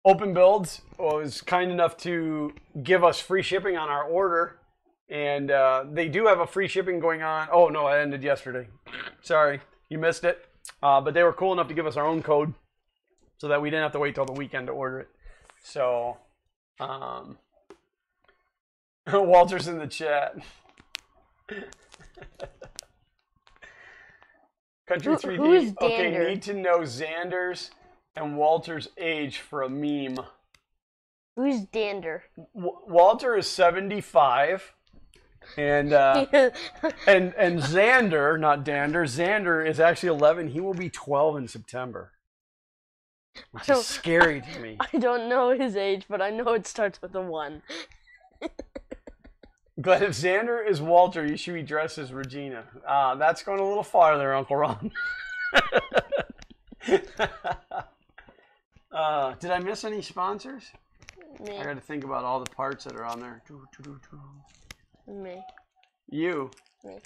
Open Builds was kind enough to give us free shipping on our order. And they do have a free shipping going on. Oh, no, it ended yesterday. Sorry, you missed it. But they were cool enough to give us our own code so that we didn't have to wait till the weekend to order it. So, Walter's in the chat. Country 3D. Who's Okay, Dander? need to know Xander's and Walter's age for a meme. Who's Dander? Walter is 75. And Xander, not Dander, Xander is actually 11. He will be 12 in September. Which is scary to me. I don't know his age, but I know it starts with a 1. But if Xander is Walter, you should be dressed as Regina. That's going a little farther, Uncle Ron. Did I miss any sponsors? Me. I got to think about all the parts that are on there. Me. You. Me.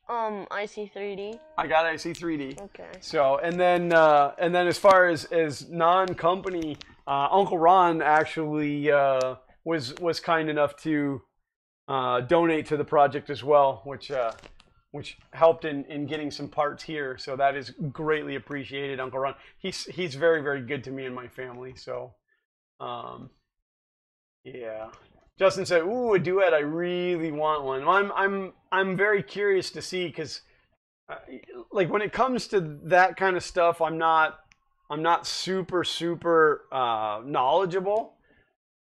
IC3D. I got IC3D. Okay. So and then as far as non-company, Uncle Ron actually was kind enough to donate to the project as well, which helped in getting some parts here. So that is greatly appreciated, Uncle Ron. He's very, very good to me and my family. So yeah. Justin said, "Ooh, a duet! I really want one." I'm very curious to see because, like, when it comes to that kind of stuff, I'm not super knowledgeable.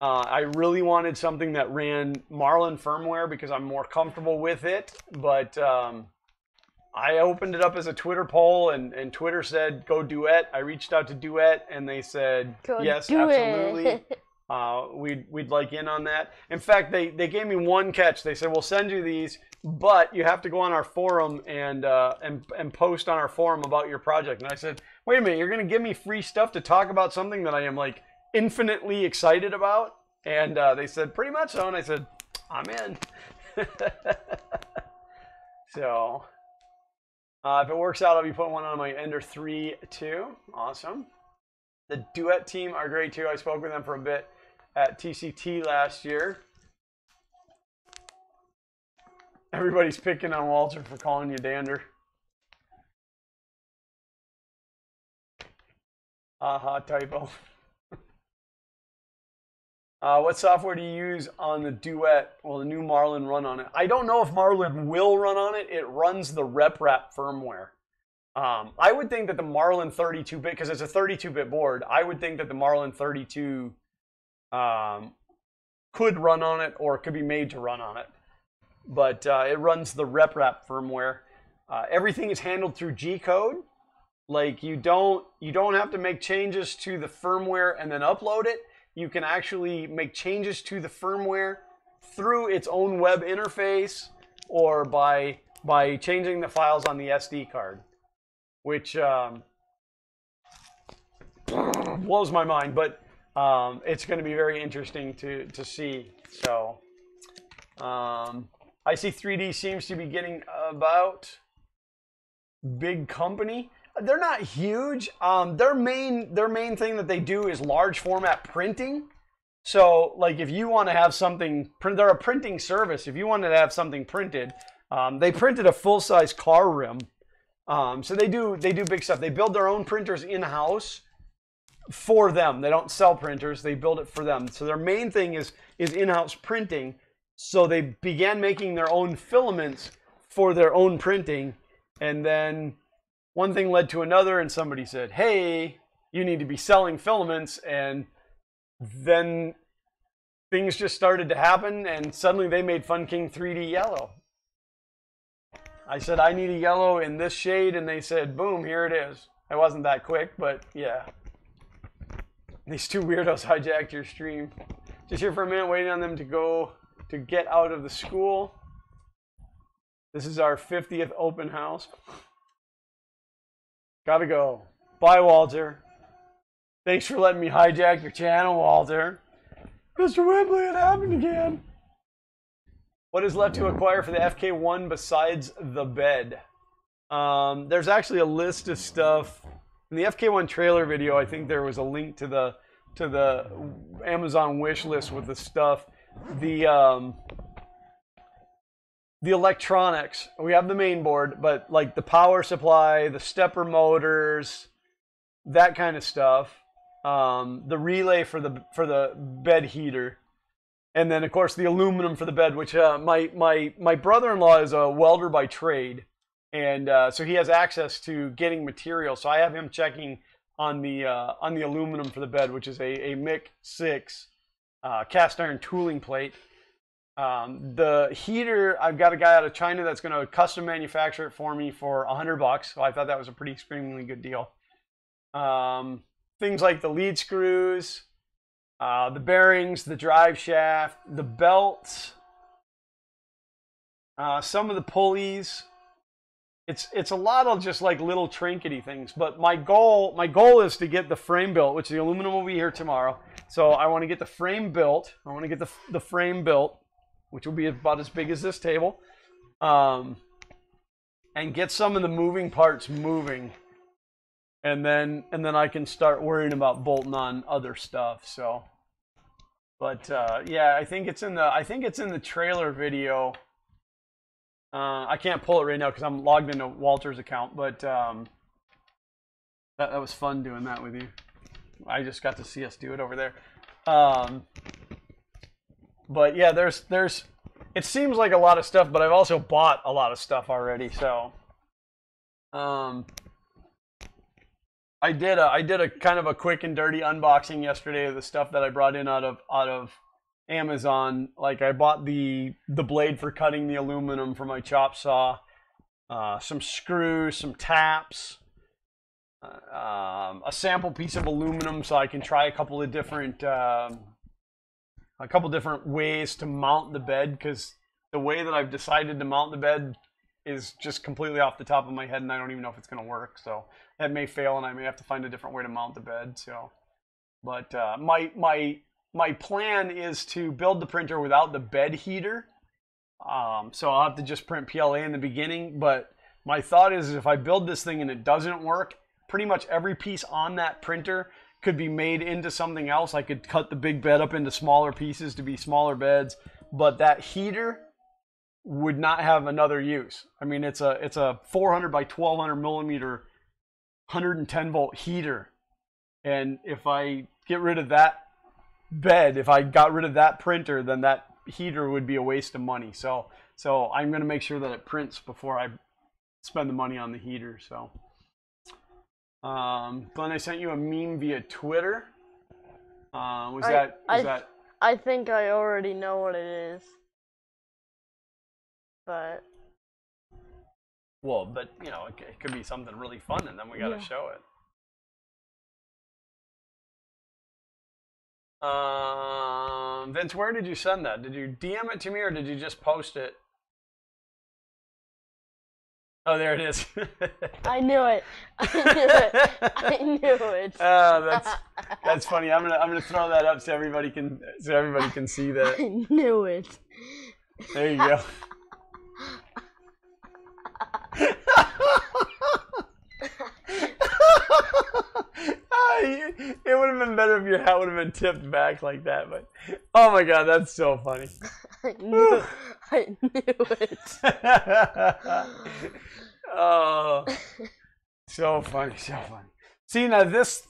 I really wanted something that ran Marlin firmware because I'm more comfortable with it. But I opened it up as a Twitter poll, and Twitter said go duet. I reached out to Duet, and they said yes, absolutely. We'd like in on that. In fact, they gave me one catch. They said, we'll send you these, but you have to go on our forum and post on our forum about your project. And I said, wait a minute, you're going to give me free stuff to talk about something that I am like infinitely excited about? And they said, pretty much so. And I said, I'm in. So if it works out, I'll be putting one on my Ender 3 too. Awesome. The Duet team are great too. I spoke with them for a bit at TCT last year. Everybody's picking on Walter for calling you Dander. Aha, typo. What software do you use on the Duet? Will the new Marlin run on it? I don't know if Marlin will run on it. It runs the RepRap firmware. I would think that the Marlin 32-bit, because it's a 32-bit board, I would think that the Marlin 32 could run on it or could be made to run on it. But it runs the RepRap firmware. Everything is handled through G-code. Like you don't have to make changes to the firmware and then upload it. You can actually make changes to the firmware through its own web interface or by changing the files on the SD card, which blows my mind, but it's going to be very interesting to see. So I see 3D seems to be getting about big company. They're not huge. Their main thing that they do is large format printing. So like if you want to have something, they're a printing service. If you wanted to have something printed, they printed a full size car rim. So they do big stuff. They build their own printers in-house for them. They don't sell printers. They build it for them. So their main thing is in-house printing. So they began making their own filaments for their own printing. And then one thing led to another, and somebody said, hey, you need to be selling filaments. And then things just started to happen, and suddenly they made Fun King 3D yellow. I said, I need a yellow in this shade, and they said, boom, here it is. I wasn't that quick, but yeah. These two weirdos hijacked your stream. Just here for a minute, waiting on them to get out of the school. This is our 50th open house. Gotta go. Bye, Walter. Thanks for letting me hijack your channel, Walter. Mr. Wembley, it happened again. What is left to acquire for the FK1 besides the bed? There's actually a list of stuff. In the FK1 trailer video, I think there was a link to the to the Amazon wish list with the stuff. The electronics. We have the main board, but like the power supply, the stepper motors, that kind of stuff. The relay for the bed heater, and then of course the aluminum for the bed. Which my brother-in-law is a welder by trade, and so he has access to getting material. So I have him checking on the aluminum for the bed, which is a MIC 6 cast iron tooling plate. The heater, I've got a guy out of China that's going to custom manufacture it for me for $100. So I thought that was a pretty extremely good deal. Things like the lead screws, the bearings, the drive shaft, the belts, some of the pulleys. It's a lot of just like little trinkety things. But my goal is to get the frame built, which the aluminum will be here tomorrow. So I want to get the frame built. I want to get the frame built, which will be about as big as this table, and get some of the moving parts moving, and then I can start worrying about bolting on other stuff. So, but yeah, I think it's in the trailer video. I can't pull it right now because I'm logged into Walter's account, but that was fun doing that with you. I just got to see us do it over there. But yeah, there's it seems like a lot of stuff, but I've also bought a lot of stuff already. So I did a kind of a quick and dirty unboxing yesterday of the stuff that I brought in out of Amazon. Like I bought the blade for cutting the aluminum for my chop saw, some screws, some taps, a sample piece of aluminum so I can try a couple different ways to mount the bed, because the way that I've decided to mount the bed is just completely off the top of my head, and I don't even know if it's going to work. So that may fail, and I may have to find a different way to mount the bed. So, but my plan is to build the printer without the bed heater. So I'll have to just print PLA in the beginning. But my thought is if I build this thing and it doesn't work, pretty much every piece on that printer could be made into something else. I could cut the big bed up into smaller pieces to be smaller beds, but that heater would not have another use. I mean, it's a 400 by 1200 millimeter, 110 volt heater, and if I get rid of that bed, if I got rid of that printer, then that heater would be a waste of money. So I'm going to make sure that it prints before I spend the money on the heater. So. Glenn, I sent you a meme via Twitter. I think I already know what it is. But you know, it could be something really fun, and then we gotta show it. Vince, where did you send that? Did you DM it to me, or did you just post it? Oh, there it is. I knew it. I knew it. Oh, that's funny. I'm gonna throw that up so everybody can see that. I knew it. There you go. It would have been better if your hat would have been tipped back like that, but oh my god, that's so funny. I knew it. Oh, so funny, so funny. See, now this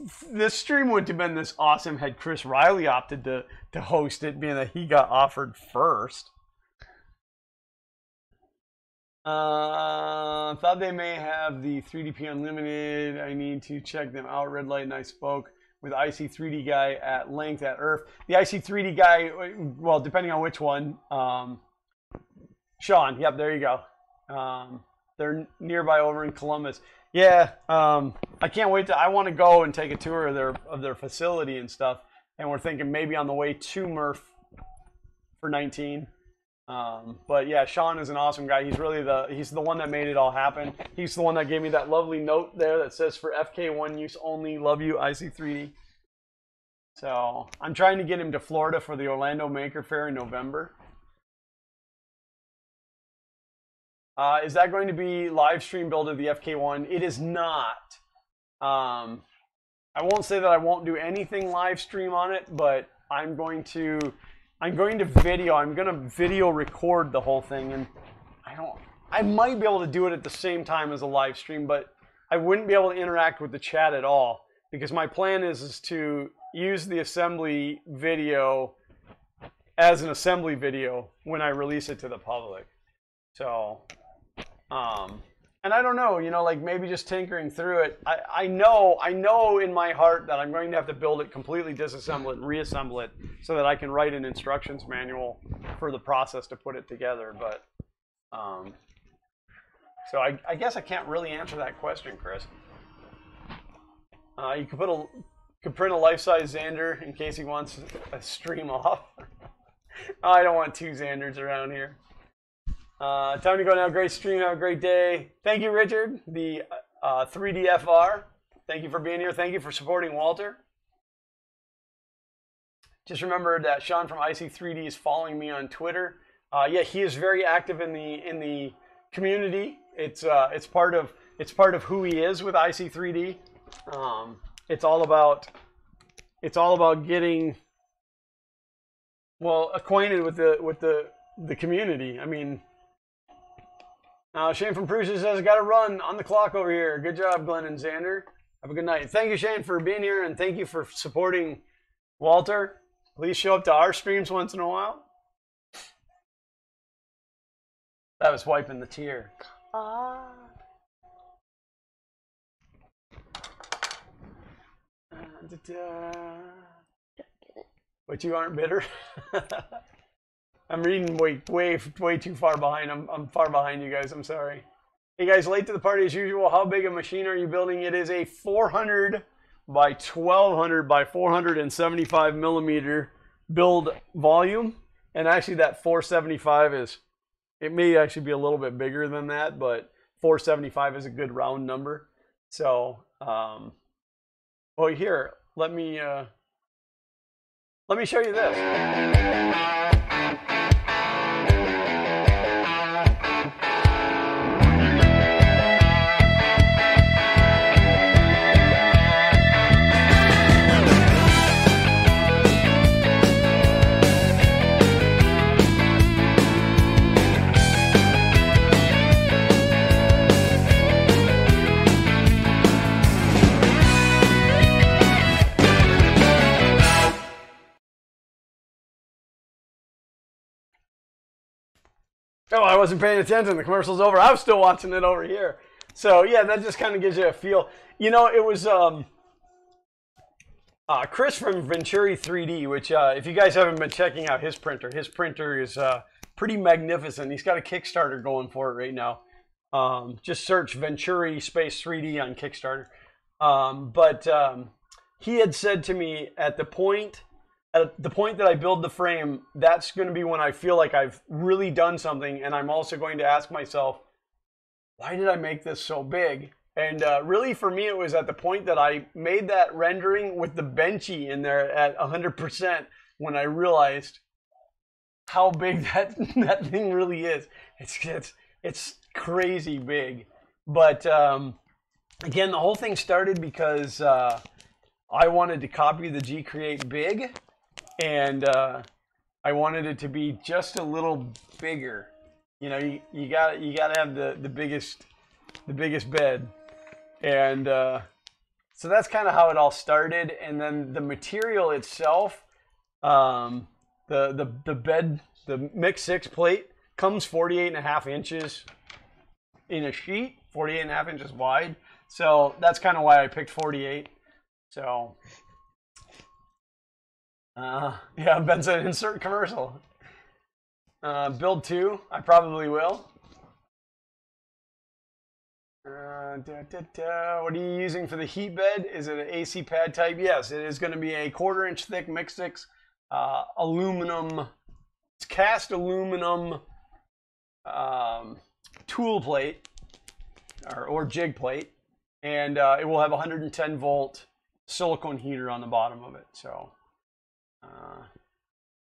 stream wouldn't have been this awesome had Chris Riley opted to host it, being that he got offered first. Thought they may have the 3DP Unlimited. I need to check them out. Red Light and I spoke with IC3D guy at length at Earth. The IC3D guy, well, depending on which one. Sean, yep, there you go. They're nearby over in Columbus. Yeah, I can't wait I want to go and take a tour of their facility and stuff. And we're thinking maybe on the way to Murph for 19. But yeah, Sean is an awesome guy. He's really he's the one that made it all happen. He's the one that gave me that lovely note there that says for FK1 use only, love you, IC3D. So I'm trying to get him to Florida for the Orlando Maker Fair in November. Is that going to be live stream build of the FK1? It is not. I won't say that I won't do anything live stream on it, but I'm going to video record the whole thing, and I might be able to do it at the same time as a live stream, but I wouldn't be able to interact with the chat at all, because my plan is to use the assembly video as an assembly video when I release it to the public. So, and I don't know, you know, like maybe just tinkering through it. I know in my heart that I'm going to have to build it, completely disassemble it, and reassemble it so that I can write an instructions manual for the process to put it together. But, so I guess I can't really answer that question, Chris. You could print a life-size Xander in case he wants a stream off. I don't want 2 Xanders around here. Time to go now. Great stream. Have a great day. Thank you, Richard, the 3DFR. Thank you for being here. Thank you for supporting Walter. Just remember that Sean from IC3D is following me on Twitter. Yeah, he is very active in the community. It's part of who he is with IC3D. It's all about getting acquainted with the community. I mean, Shane from Prussia says, got to run on the clock over here. Good job, Glenn and Xander. Have a good night. Thank you, Shane, for being here, and thank you for supporting Walter. Please show up to our streams once in a while. That was wiping the tear. But you aren't bitter. I'm reading way too far behind. I'm far behind you guys. I'm sorry. Hey guys, late to the party as usual. How big a machine are you building? It is a 400 by 1200 by 475 millimeter build volume, and actually that 475 it may actually be a little bit bigger than that, but 475 is a good round number. So, well, here, let me show you this. Oh, I wasn't paying attention. The commercial's over. I was still watching it over here. So, yeah, that just kind of gives you a feel. You know, it was Chris from Venturi 3D, which if you guys haven't been checking out his printer is pretty magnificent. He's got a Kickstarter going for it right now. Just search Venturi space 3D on Kickstarter. But he had said to me at the point that I build the frame, that's going to be when I feel like I've really done something, and I'm also going to ask myself, why did I make this so big? And really for me, it was at the point that I made that rendering with the benchy in there at 100% when I realized how big that thing really is. It's crazy big. But again, the whole thing started because I wanted to copy the G Create Big, and I wanted it to be just a little bigger. You know, you gotta have the biggest bed, and so that's kind of how it all started. And then the material itself, the bed, the Mix 6 plate comes 48.5 inches in a sheet, 48.5 inches wide. So that's kind of why I picked 48. So. Yeah, Ben said insert commercial. Build 2, I probably will. What are you using for the heat bed? Is it an AC pad type? Yes, it is going to be a 1/4 inch thick Mix 6 aluminum, it's cast aluminum tool plate or jig plate, and it will have a 110 volt silicone heater on the bottom of it. So.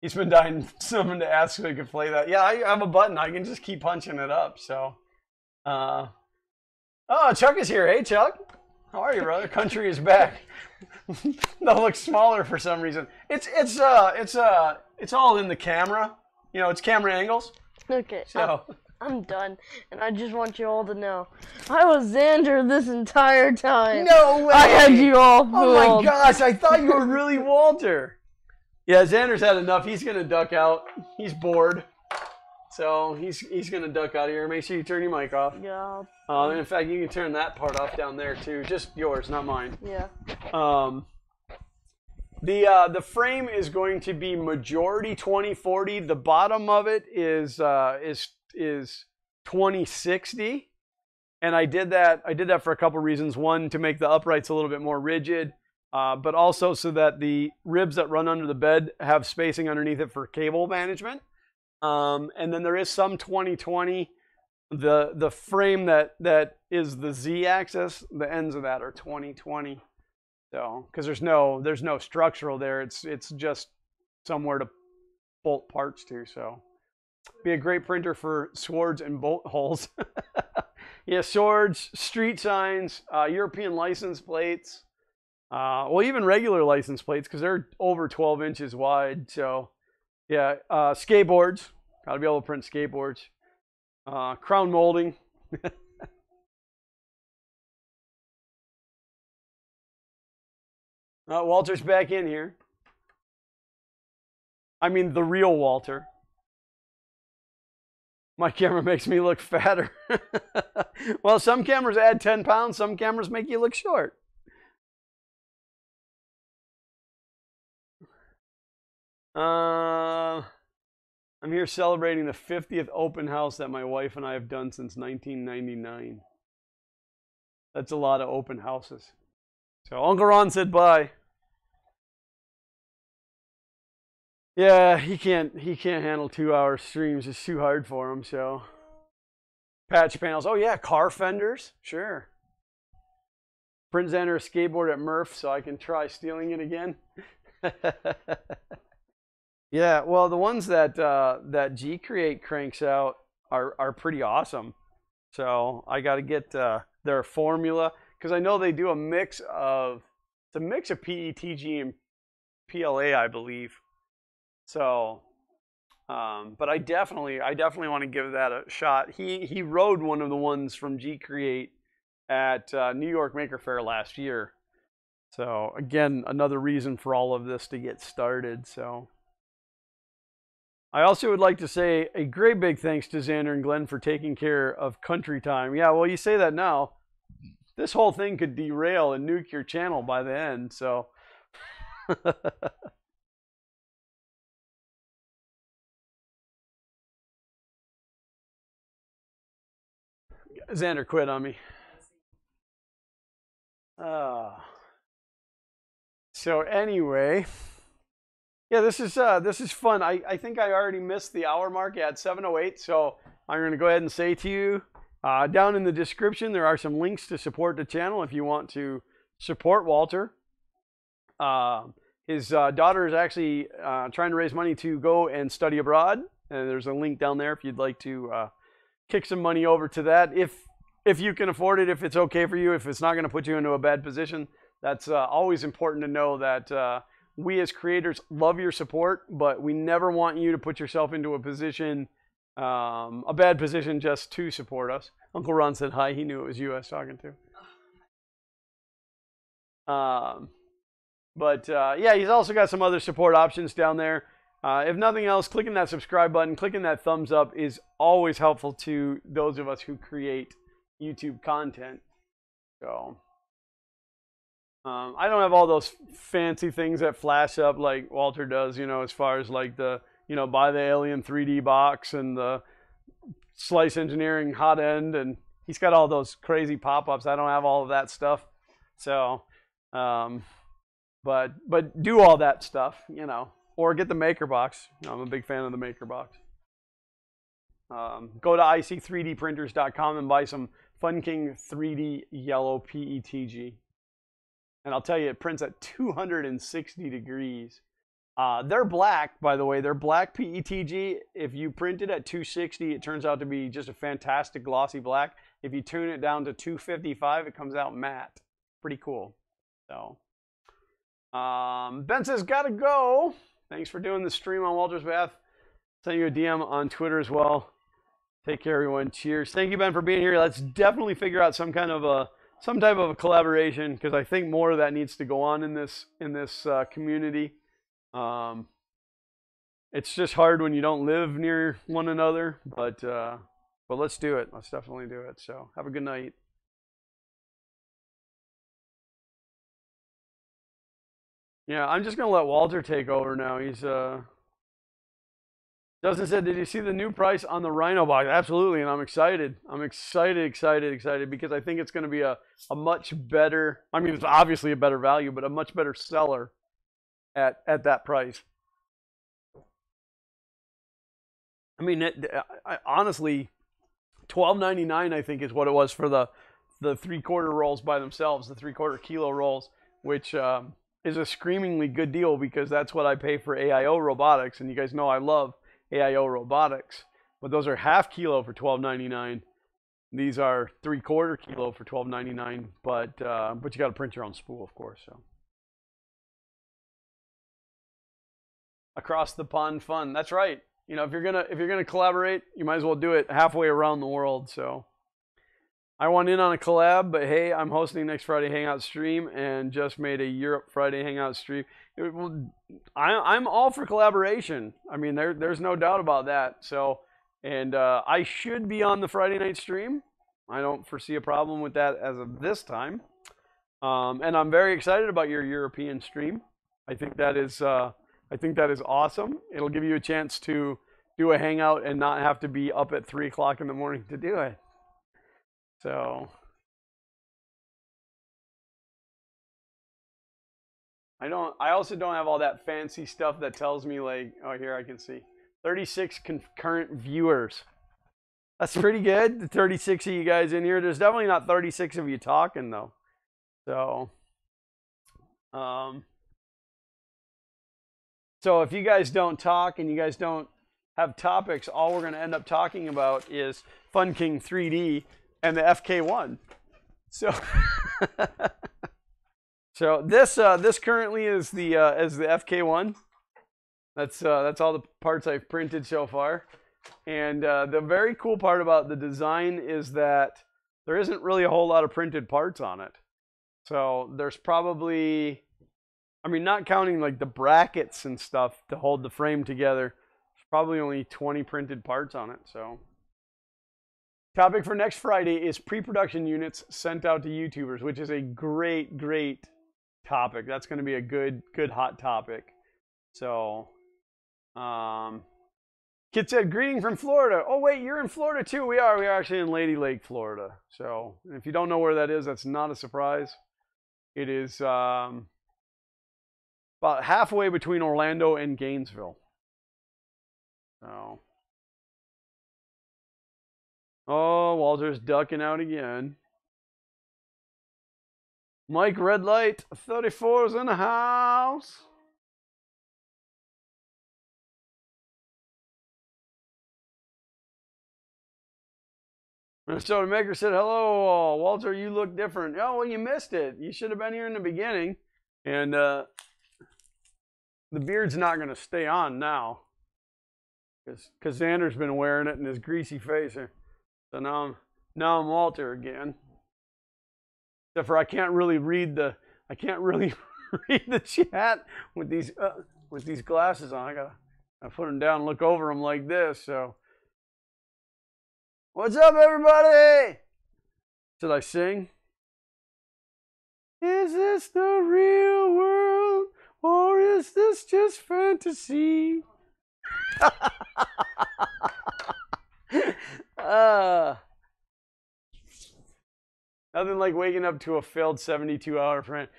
He's been dying someone to ask if he could play that. Yeah, I have a button. I can just keep punching it up. So, oh, Chuck is here. Hey, Chuck. How are you, brother? Country is back. That looks smaller for some reason. It's all in the camera. You know, it's camera angles. Okay. So I'm done, and I just want you all to know I was Xander this entire time. no way. I had you all fooled. Oh my gosh! I thought you were really Walter. Yeah, Xander's had enough. He's gonna duck out. He's bored. So he's gonna duck out of here. Make sure you turn your mic off. Yeah. And in fact, you can turn that part off down there too. Just yours, not mine. Yeah. The frame is going to be majority 2040. The bottom of it is 2060. And I did that for a couple reasons. One, to make the uprights a little bit more rigid, but also so that the ribs that run under the bed have spacing underneath it for cable management. And then there is some 2020. The frame that is the Z-axis, the ends of that are 2020. So, because there's no structural there, it's just somewhere to bolt parts to. So, be a great printer for swords and bolt holes. Yeah, swords, street signs, European license plates, well, even regular license plates because they're over 12 inches wide. So, yeah, skateboards. Got to be able to print skateboards. Crown molding. Walter's back in here. I mean, the real Walter. My camera makes me look fatter. Well, some cameras add 10 pounds. Some cameras make you look short. I'm here celebrating the 50th open house that my wife and I have done since 1999. That's a lot of open houses. So Uncle Ron said bye. Yeah, he can't handle 2-hour streams. It's too hard for him. So patch panels. Oh yeah, car fenders. Sure. Print Xander a skateboard at Murph so I can try stealing it again. Yeah, well, the ones that G Create cranks out are pretty awesome. So I got to get their formula because I know they do a mix of PETG and PLA, I believe. So, but I definitely want to give that a shot. He rode one of the ones from G Create at New York Maker Faire last year. So again, another reason for all of this to get started. So. I also would like to say a great big thanks to Xander and Glenn for taking care of Kuntry Time. Yeah, well, you say that now. This whole thing could derail and nuke your channel by the end, so. Xander quit on me. So anyway. Yeah, this is fun. I think I already missed the hour mark at 7:08, so I'm going to go ahead and say to you, down in the description, there are some links to support the channel if you want to support Walter. His daughter is actually trying to raise money to go and study abroad, and there's a link down there if you'd like to kick some money over to that. If you can afford it, if it's okay for you, if it's not going to put you into a bad position, that's always important to know that we as creators love your support, but we never want you to put yourself into a position, a bad position just to support us. Uncle Ron said hi. He knew it was you I was talking to. Yeah, he's also got some other support options down there. If nothing else, clicking that subscribe button, clicking that thumbs up is always helpful to those of us who create YouTube content. So I don't have all those fancy things that flash up like Walter does, you know, as far as like the, you know, buy the Alien 3D box and the Slice Engineering hot end, and he's got all those crazy pop-ups. I don't have all of that stuff. So, but do all that stuff, you know, or get the Maker Box. I'm a big fan of the Maker Box. Go to ic3dprinters.com and buy some Fun King 3D yellow PETG. And I'll tell you, it prints at 260 degrees. They're black, by the way. They're black PETG. If you print it at 260, it turns out to be just a fantastic glossy black. If you tune it down to 255, it comes out matte. pretty cool. So, Ben says, gotta go. Thanks for doing the stream on Walter's Bath. Send you a DM on Twitter as well. Take care, everyone. Cheers. Thank you, Ben, for being here. Let's definitely figure out some type of a collaboration, because I think more of that needs to go on in this community. It's just hard when you don't live near one another, but let's do it. Let's definitely do it. So have a good night. Yeah, I'm just gonna let Walter take over now. He's Justin said, did you see the new price on the Rhino box? Absolutely, and I'm excited. I'm excited because I think it's going to be a much better, I mean, it's obviously a better value, but a much better seller at that price. I mean, honestly, $12.99 I think is what it was for the 3/4 rolls by themselves, the 3/4 kilo rolls, which is a screamingly good deal because that's what I pay for AIO Robotics, and you guys know I love AIO Robotics, but those are half kilo for $12.99. These are 3/4 kilo for $12.99, but you got to print your own spool, of course. So across the pond fun. That's right. You know, if you're gonna collaborate, you might as well do it halfway around the world. So I want in on a collab, but hey, I'm hosting next Friday Hangout stream and just made a Europe Friday Hangout stream. I'm all for collaboration. I mean, there's no doubt about that. So, and I should be on the Friday night stream. I don't foresee a problem with that as of this time. And I'm very excited about your European stream. I think that is awesome. It'll give you a chance to do a hangout and not have to be up at 3 o'clock in the morning to do it. So I also don't have all that fancy stuff that tells me, like, oh, here I can see 36 concurrent viewers. That's pretty good. The 36 of you guys in here. There's definitely not 36 of you talking though. So so if you guys don't talk and you guys don't have topics, all we're going to end up talking about is Fun King 3D and the FK1. So so this currently is the FK1. That's all the parts I've printed so far. And the very cool part about the design is that there isn't really a whole lot of printed parts on it. So there's probably, I mean, not counting like the brackets and stuff to hold the frame together, there's probably only 20 printed parts on it. So topic for next Friday is pre-production units sent out to YouTubers, which is a great topic. That's going to be a good hot topic. So Kit said, greeting from Florida. Oh, wait, you're in Florida too. We are actually in Lady Lake, Florida. So if you don't know where that is, that's not a surprise. It is about halfway between Orlando and Gainesville. So, oh, Walter's ducking out again. Mike Red Light 34's in the house. Minnesota Maker said, hello, Walter, you look different. Oh, well, you missed it. You should have been here in the beginning. And the beard's not going to stay on now. Because Xander's been wearing it in his greasy face. So now I'm Walter again. Except for I can't really read the chat with these glasses on. I put them down and look over them like this. So what's up, everybody? Should I sing? Is this the real world, or is this just fantasy? Nothing like waking up to a failed 72-hour print.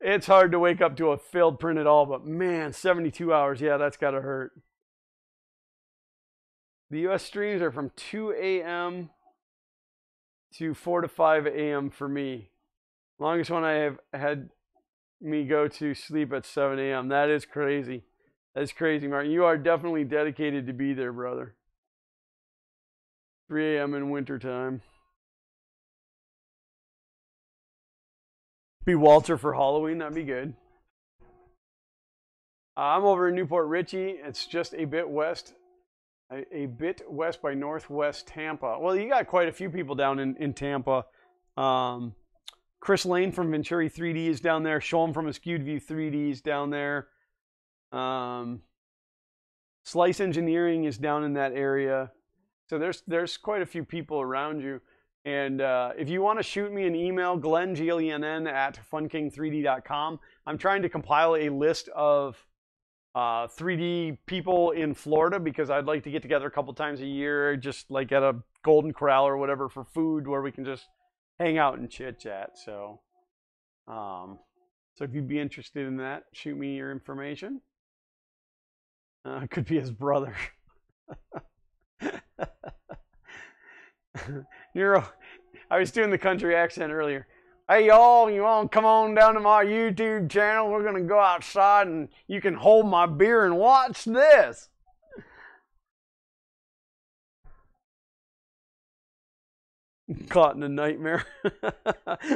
It's hard to wake up to a failed print at all, but man, 72 hours, yeah, that's gotta hurt. The US streams are from 2 a.m. to 4 to 5 a.m. for me. Longest one I have had me go to sleep at 7 a.m. That is crazy. That's crazy, Martin. You are definitely dedicated to be there, brother. 3 a.m. in wintertime. Be Walter for Halloween. That'd be good. I'm over in Newport Richey. It's just a bit west. A bit west by northwest Tampa. Well, you got quite a few people down in Tampa. Chris Lane from Venturi 3D is down there. Sean from Askewed View 3D is down there. Slice Engineering is down in that area. So there's quite a few people around you. And if you want to shoot me an email, Glenn, Glenn, at funking3d.com. I'm trying to compile a list of 3D people in Florida because I'd like to get together a couple times a year, just like at a Golden Corral or whatever for food where we can just hang out and chit chat. So if you'd be interested in that, shoot me your information. It could be his brother. I was doing the country accent earlier. Hey y'all, you want to come on down to my YouTube channel? We're going to go outside and you can hold my beer and watch this. Caught in a nightmare.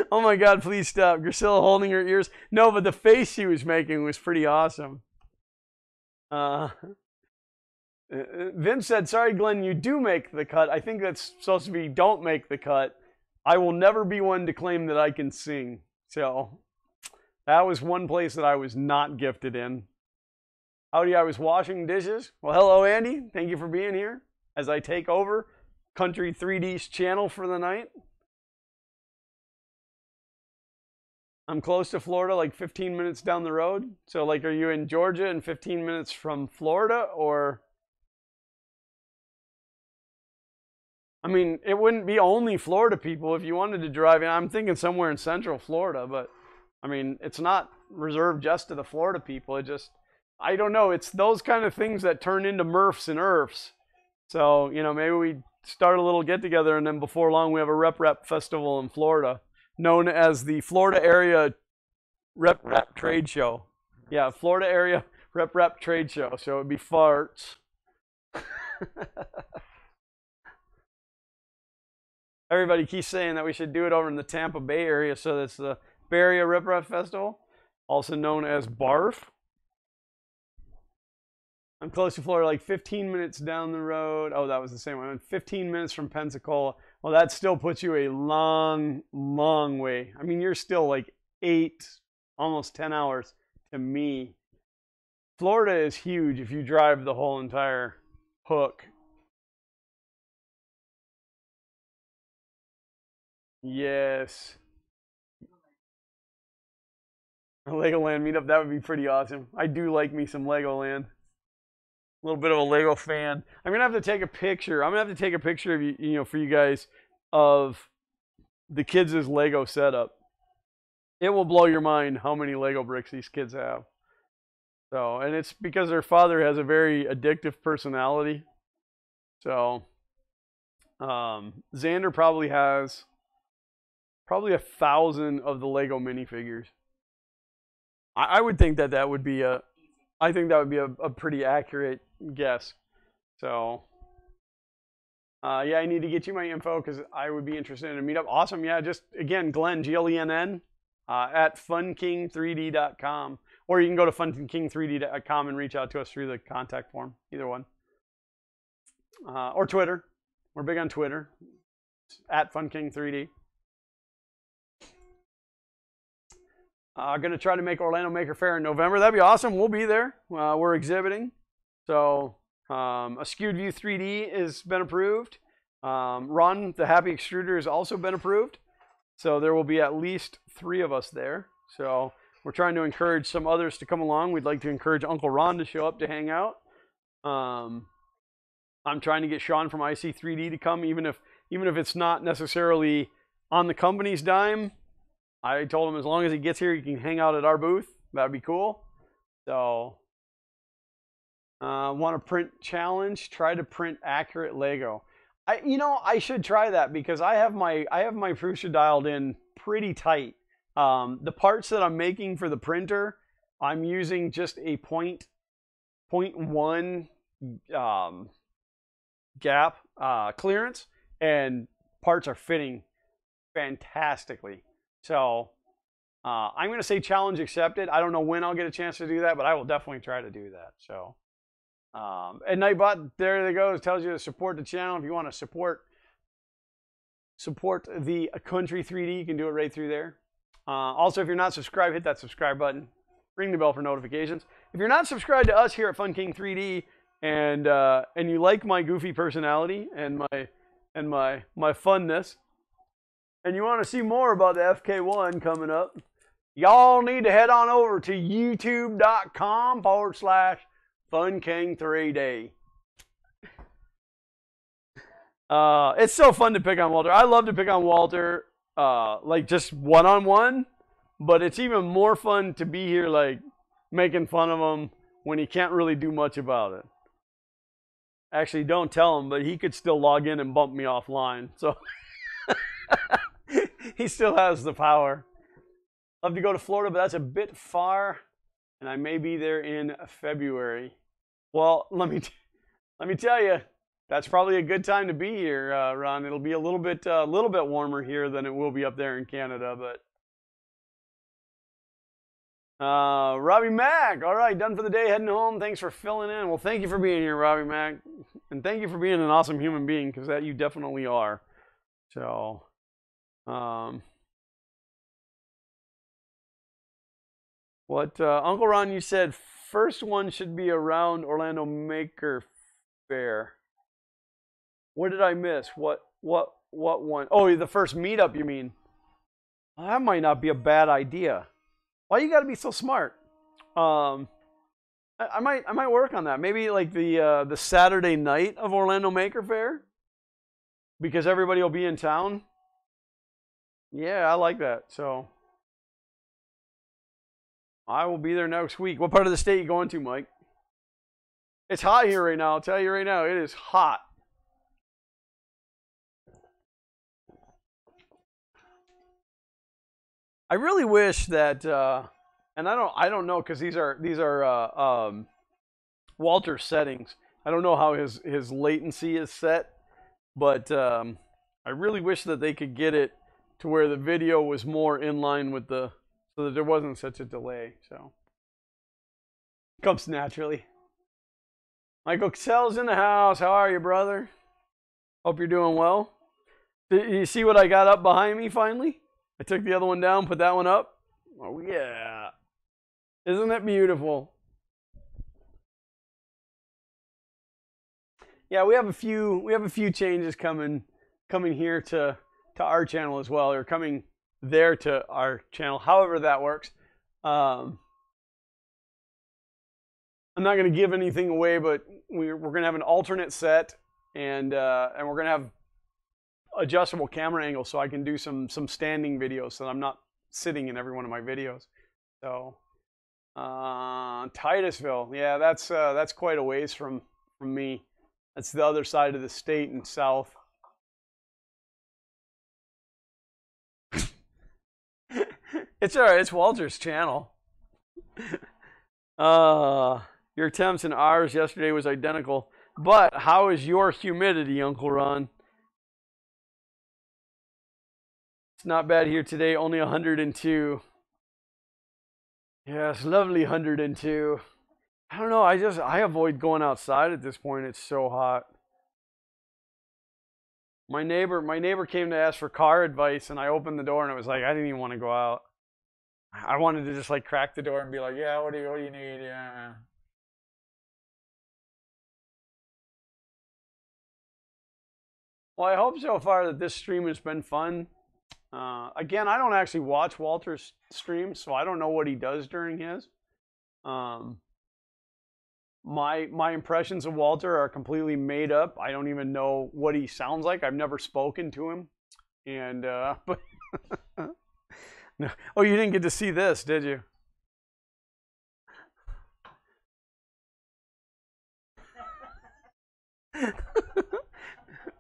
Oh my God, please stop. Priscilla holding her ears. No, but the face she was making was pretty awesome. Vince said, sorry, Glenn, you do make the cut. I think that's supposed to be don't make the cut. I will never be one to claim that I can sing. So that was one place that I was not gifted in. Howdy, I was washing dishes. Well, hello, Andy. Thank you for being here as I take over Kuntry 3D's channel for the night. I'm close to Florida, like 15 minutes down the road. So, like, are you in Georgia and 15 minutes from Florida, or? I mean, it wouldn't be only Florida people if you wanted to drive in. I'm thinking somewhere in Central Florida, but I mean, it's not reserved just to the Florida people. It just, I don't know. It's those kind of things that turn into MRFs and IRFs. So, you know, maybe we start a little get together and then before long we have a rep festival in Florida known as the Florida Area Rep Trade Show. Yeah, Florida Area Rep Trade Show. So it'd be farts. Everybody keeps saying that we should do it over in the Tampa Bay area, so that's the Bay Area Rip Rap Festival, also known as BARF. I'm close to Florida, like 15 minutes down the road. Oh, that was the same one. 15 minutes from Pensacola. Well, that still puts you a long, long way. I mean, you're still like 8, almost 10 hours to me. Florida is huge if you drive the whole entire hook. Yes. A Legoland meetup, that would be pretty awesome. I do like me some Legoland. A little bit of a Lego fan. I'm going to have to take a picture. I'm going to have to take a picture of you, you know, for you guys of the kids' Lego setup. It will blow your mind how many Lego bricks these kids have. So, and it's because their father has a very addictive personality. So, Xander probably has 1,000 of the Lego minifigures. I would think that would be a pretty accurate guess. So, yeah, I need to get you my info because I would be interested in a meetup. Awesome, yeah. Just again, Glenn, Glenn, at funking3d.com, or you can go to funking3d.com and reach out to us through the contact form. Either one, or Twitter. We're big on Twitter. At funking3d. Going to try to make Orlando Maker Faire in November. That'd be awesome. We'll be there. We're exhibiting. So, Askewed View 3D has been approved. Ron, the Happy Extruder, has also been approved. So, there will be at least 3 of us there. So, we're trying to encourage some others to come along. We'd like to encourage Uncle Ron to show up to hang out. I'm trying to get Sean from IC3D to come, even if it's not necessarily on the company's dime. I told him as long as he gets here, he can hang out at our booth. That'd be cool. So, want to print challenge? Try to print accurate Lego. I should try that because I have my Prusa dialed in pretty tight. The parts that I'm making for the printer, I'm using just a 0.1 gap clearance, and parts are fitting fantastically. So I'm going to say challenge accepted. I don't know when I'll get a chance to do that, but I will definitely try to do that. So, at Nightbot, there they go. It tells you to support the channel. If you want to support the Kuntry 3D, you can do it right through there. Also, if you're not subscribed, hit that subscribe button. Ring the bell for notifications. If you're not subscribed to us here at Fun King 3D, and you like my goofy personality and my funness, and you want to see more about the FK1 coming up, y'all need to head on over to youtube.com/FunKing3D. It's so fun to pick on Walter. I love to pick on Walter, like just one-on-one, but it's even more fun to be here, like making fun of him when he can't really do much about it. Actually, don't tell him, but he could still log in and bump me offline. So he still has the power. Love to go to Florida, but that's a bit far, and I may be there in February. Well, let me tell you, that's probably a good time to be here, Ron. It'll be a little bit warmer here than it will be up there in Canada, but. Robbie Mack, all right, done for the day, heading home. Thanks for filling in. Well, thank you for being here, Robbie Mack, and thank you for being an awesome human being, because that you definitely are. So, Uncle Ron, you said first one should be around Orlando Maker Fair. What did I miss? What one? Oh, the first meetup, you mean? Well, that might not be a bad idea. Why you got to be so smart? I might work on that. Maybe like the Saturday night of Orlando Maker Fair, because everybody will be in town. Yeah, I like that. So I will be there next week. What part of the state you going to, Mike? It's hot here right now. I'll tell you right now, it is hot. I really wish that, and I don't know, because these are Walter's settings. I don't know how his latency is set, but I really wish that they could get it to where the video was more in line with so that there wasn't such a delay. So it comes naturally. Michael Cassell's in the house. How are you, brother? Hope you're doing well. Did you see what I got up behind me finally? I took the other one down, put that one up. Oh yeah. Isn't it beautiful? Yeah, we have a few changes coming here to our channel as well, or coming there to our channel, however that works. I'm not going to give anything away, but we're going to have an alternate set, and we're going to have adjustable camera angles, so I can do some standing videos, so I'm not sitting in every one of my videos. So Titusville, yeah, that's quite a ways from me. That's the other side of the state and south. It's all right. It's Walter's channel. Your temps and ours yesterday was identical. But how is your humidity, Uncle Ron? It's not bad here today. Only 102. Yes, lovely 102. I don't know. I avoid going outside at this point. It's so hot. My neighbor came to ask for car advice, and I opened the door, and it was like I didn't even want to go out. I wanted to just like crack the door and be like, yeah, what do you need? Yeah. Well, I hope so far that this stream has been fun. Again, I don't actually watch Walter's streams, so I don't know what he does during his. My impressions of Walter are completely made up. I don't even know what he sounds like. I've never spoken to him, and but no. Oh, you didn't get to see this, did you?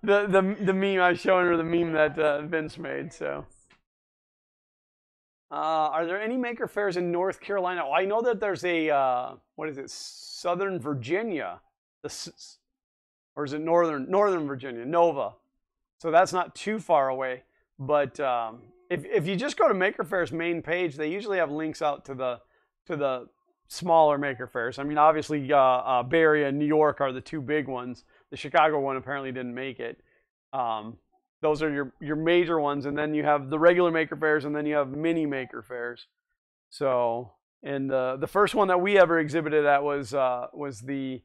the meme I was showing her, the meme that Vince made. So, are there any maker fairs in North Carolina? Oh, I know that there's a what is it, Southern Virginia, or is it Northern Virginia, Nova? So that's not too far away. But if you just go to Maker Fair's main page, they usually have links out to the smaller Maker Fairs. I mean, obviously, Bay Area and New York are the two big ones. The Chicago one apparently didn't make it. Those are your major ones, and then you have the regular Maker Fairs, and then you have mini Maker Fairs. So, and the first one that we ever exhibited at was the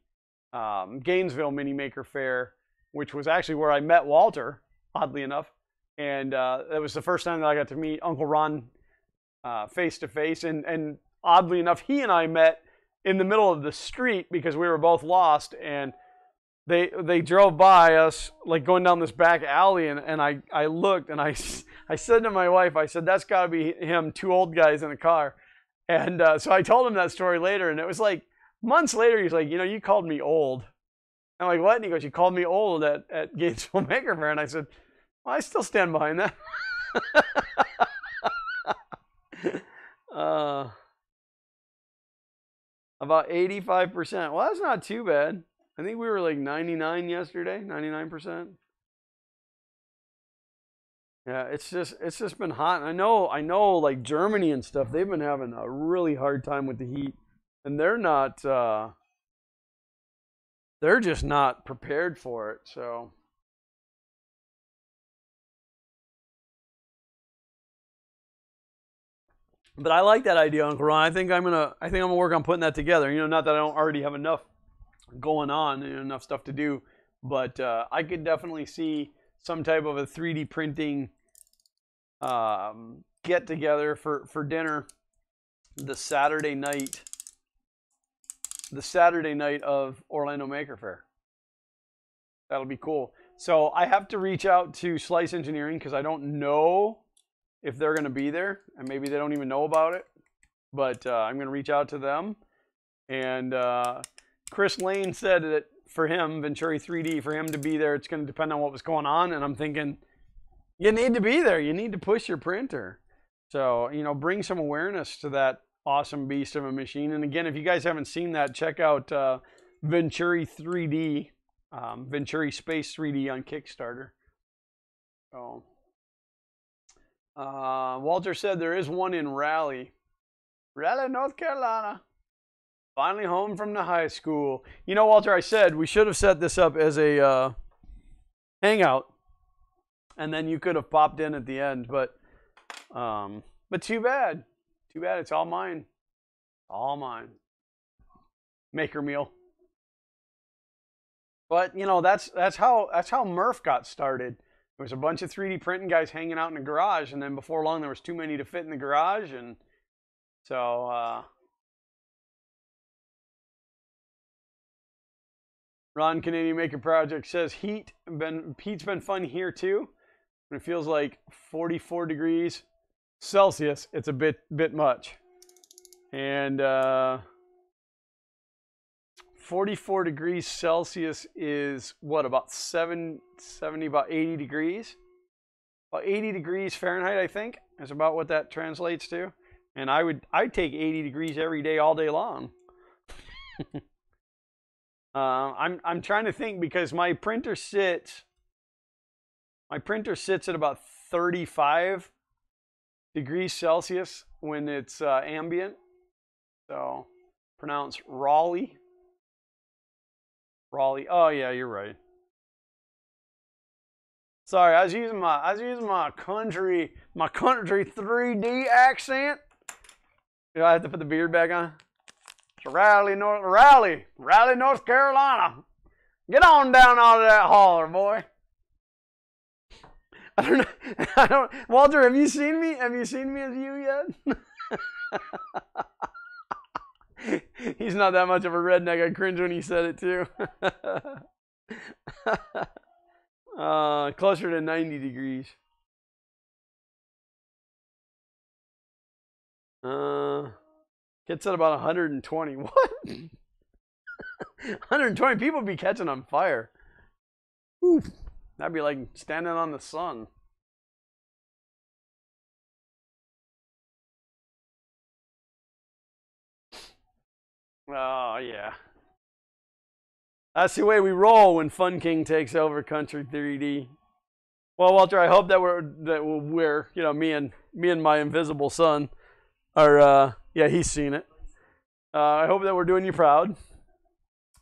Gainesville Mini Maker Fair, which was actually where I met Walter, oddly enough. And that was the first time that I got to meet Uncle Ron face to face. And oddly enough, he and I met in the middle of the street because we were both lost. And they drove by us, like going down this back alley. And I looked and I said to my wife, I said, that's got to be him, two old guys in a car. And so I told him that story later. And it was like months later, he's like, you called me old. I'm like, what? And he goes, you called me old at Gainesville Maker Fair. And I said, well, I still stand behind that. About 85%. Well, that's not too bad. I think we were like 99 yesterday, 99%. Yeah, it's just been hot. And I know like Germany and stuff, they've been having a really hard time with the heat. And they're just not prepared for it, so. But I like that idea, Uncle Ron. I think I'm gonna work on putting that together. Not that I don't already have enough going on, enough stuff to do, but I could definitely see some type of a 3D printing get together for dinner the Saturday night of Orlando Maker Fair. That'll be cool. So I have to reach out to Slice Engineering because I don't know if they're going to be there, and maybe they don't even know about it. But I'm going to reach out to them. And Chris Lane said that for him, Venturi 3D, for him to be there, it's going to depend on what was going on. And I'm thinking, you need to be there. You need to push your printer. So, bring some awareness to that awesome beast of a machine. And again, if you guys haven't seen that, check out Venturi 3D, Venturi Space 3D on Kickstarter. So, Walter said there is one in Raleigh, North Carolina. Finally home from the high school. Walter, I said we should have set this up as a hangout, and then you could have popped in at the end. But too bad. Too bad. It's all mine. All mine. Maker meal. But that's how Murph got started. There was a bunch of 3D printing guys hanging out in the garage, and then before long there was too many to fit in the garage, and so Ron Canadian Maker Project says heat's been fun here too. When it feels like 44 degrees Celsius, it's a bit much. And 44 degrees Celsius is what, about 70, about 80 degrees? About 80 degrees Fahrenheit, I think, is about what that translates to. And I'd take 80 degrees every day, all day long. I'm trying to think because my printer sits at about 35 degrees Celsius when it's ambient. So pronounced Raleigh. Raleigh. Oh yeah, you're right. Sorry, I was using my country 3D accent. I have to put the beard back on. It's Raleigh, North Carolina. Get on down out of that holler, boy. I don't. Walter, have you seen me? Have you seen me as you yet? He's not that much of a redneck. I cringe when he said it too. Closer to 90 degrees. Gets at about 120. What? 120 people be catching on fire. Oof. That'd be like standing on the sun. Oh, yeah. That's the way we roll when Fun King takes over Kuntry 3D. Well, Walter, I hope that we're you know, me and my invisible son are yeah, he's seen it. I hope that we're doing you proud.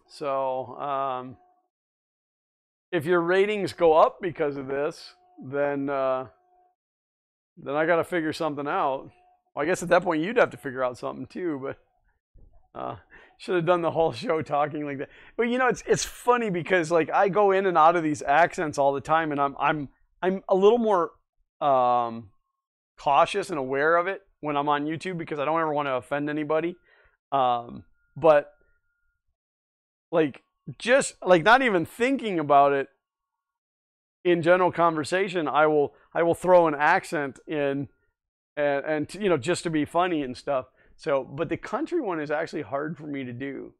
So if your ratings go up because of this, then I got to figure something out. Well, I guess at that point you'd have to figure out something too, but should have done the whole show talking like that. But you know, it's funny because like I go in and out of these accents all the time, and I'm a little more cautious and aware of it when I'm on YouTube because I don't ever want to offend anybody. But like just like not even thinking about it in general conversation, I will throw an accent in and you know, just to be funny and stuff. So, but the country one is actually hard for me to do.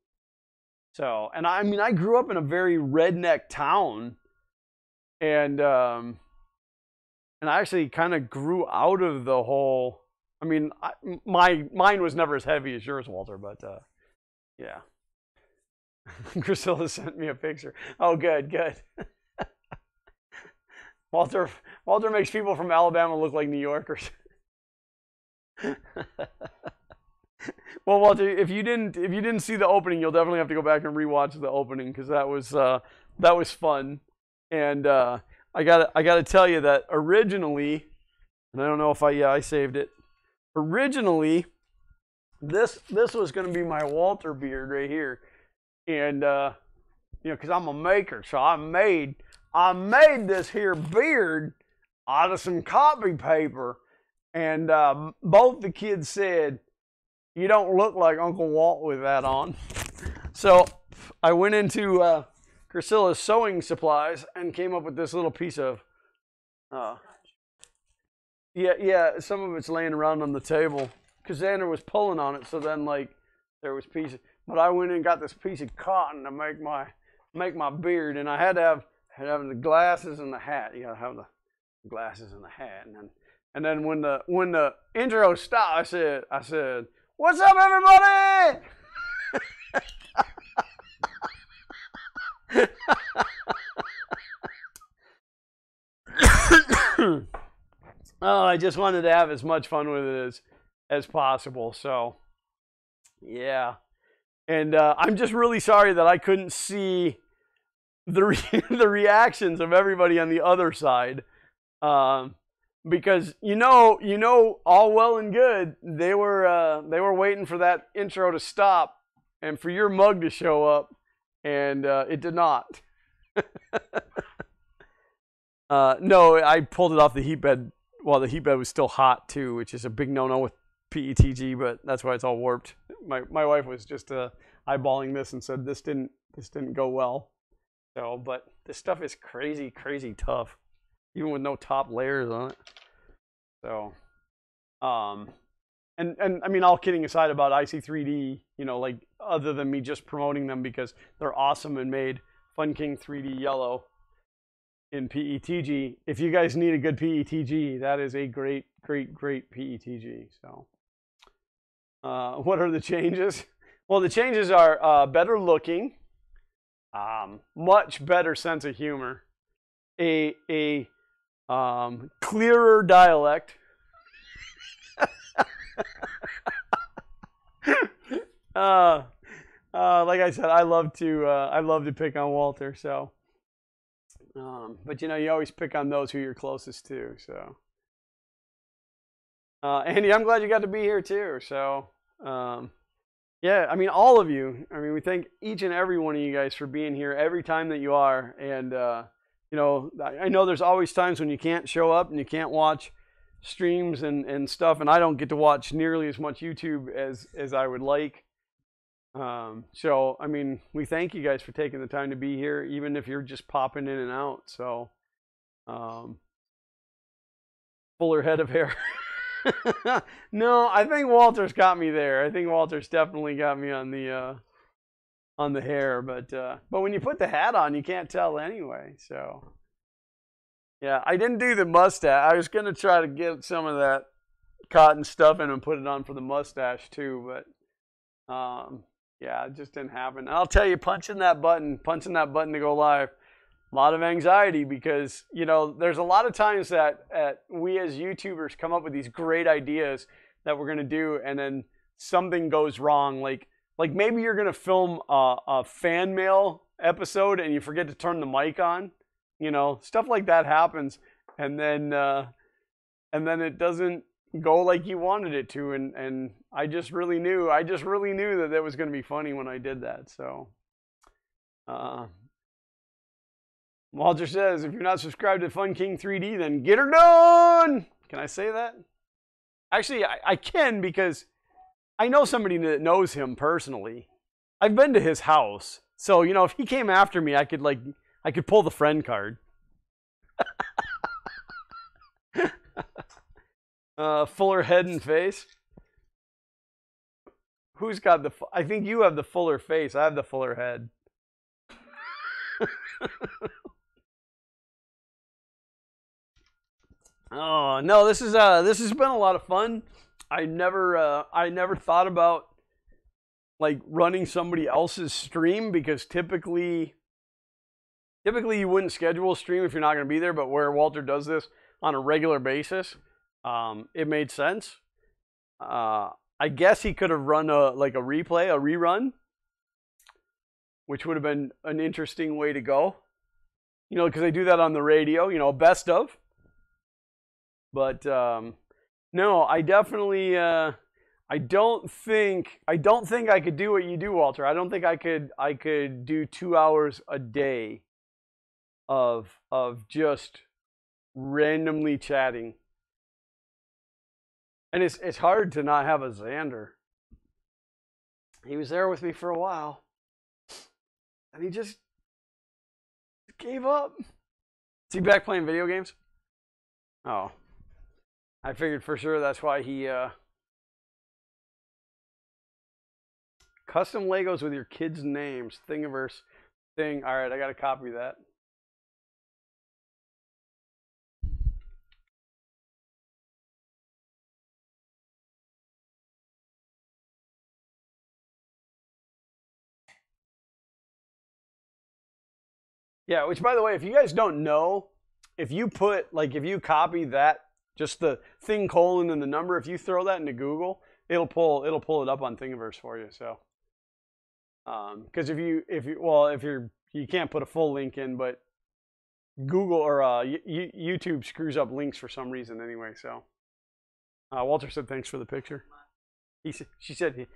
So, and I mean, I grew up in a very redneck town, and I actually kind of grew out of the whole. I mean, mine was never as heavy as yours, Walter, but yeah. Priscilla sent me a picture. Oh, good. Walter makes people from Alabama look like New Yorkers. Well, Walter, if you didn't see the opening, you'll definitely have to go back and rewatch the opening because that was fun. And I gotta tell you that originally, and I don't know if I saved it. Originally, this was gonna be my Walter beard right here, and you know, because I'm a maker, so I made this here beard out of some copy paper, and both the kids said, "You don't look like Uncle Walt with that on." So I went into Priscilla's sewing supplies and came up with this little piece of, yeah, some of it's laying around on the table because Xander was pulling on it. So then like there was pieces, but I went and got this piece of cotton to make my beard, and I had to have the glasses and the hat. You gotta have the glasses and the hat, and then when the intro stopped, I said, "What's up, everybody?" Oh, I just wanted to have as much fun with it as possible. So, yeah. And I'm just really sorry that I couldn't see the reactions of everybody on the other side. Because you know, all well and good, they were waiting for that intro to stop and for your mug to show up, and it did not. No, I pulled it off the heat bed while the heat bed was still hot too, which is a big no-no with PETG, but that's why it's all warped. My wife was just eyeballing this and said this didn't go well. So, but this stuff is crazy tough, even with no top layers on it. So, and I mean, all kidding aside about IC3D, you know, like other than me just promoting them because they're awesome and made Fun King 3D yellow in PETG. If you guys need a good PETG, that is a great PETG. So, what are the changes? Well, the changes are better looking, much better sense of humor, a clearer dialect. Like I said, I love to pick on Walter. So, but you know, you always pick on those who you're closest to. So, Andy, I'm glad you got to be here too. So, yeah, I mean, all of you. I mean, we thank each and every one of you guys for being here every time that you are. And you know, I know there's always times when you can't show up and you can't watch streams and stuff, and I don't get to watch nearly as much YouTube as I would like. So, I mean, we thank you guys for taking the time to be here, even if you're just popping in and out. So, fuller head of hair. No, I think Walter's got me there. I think Walter's definitely got me on the hair, but when you put the hat on, you can't tell anyway. So, yeah, I didn't do the mustache. I was gonna try to get some of that cotton stuff in and put it on for the mustache too, but yeah, it just didn't happen. And I'll tell you, punching that button to go live, a lot of anxiety because, you know, there's a lot of times that we as YouTubers come up with these great ideas that we're going to do, and then something goes wrong. Like maybe you're going to film a fan mail episode and you forget to turn the mic on. You know, stuff like that happens, and then it doesn't go like you wanted it to, and I just really knew that was going to be funny when I did that. So Walter says, if you're not subscribed to Fun King 3D, then get her done. Can I say that? Actually, I can, because I know somebody that knows him personally. I've been to his house, so you know, if he came after me, I could pull the friend card. Fuller head and face. Who's got the? I think you have the fuller face. I have the fuller head. Oh no, this has been a lot of fun. I never thought about like running somebody else's stream, because typically you wouldn't schedule a stream if you're not going to be there. But where Walter does this on a regular basis, it made sense. I guess he could have run a rerun, which would have been an interesting way to go. You know, because they do that on the radio. You know, best of. But no, I definitely I don't think I could do what you do, Walter. I don't think I could do 2 hours a day of just randomly chatting. And it's hard to not have a Xander. He was there with me for a while, and he just gave up. Is he back playing video games? Oh. I figured for sure that's why he custom Legos with your kids' names, Thingiverse thing. All right, I got to copy that. Yeah, which by the way, if you guys don't know, if you copy that, just the thing colon and the number, if you throw that into Google, it'll pull it up on Thingiverse for you. So, because if you can't put a full link in, but Google or YouTube screws up links for some reason anyway. So, Walter said thanks for the picture. She said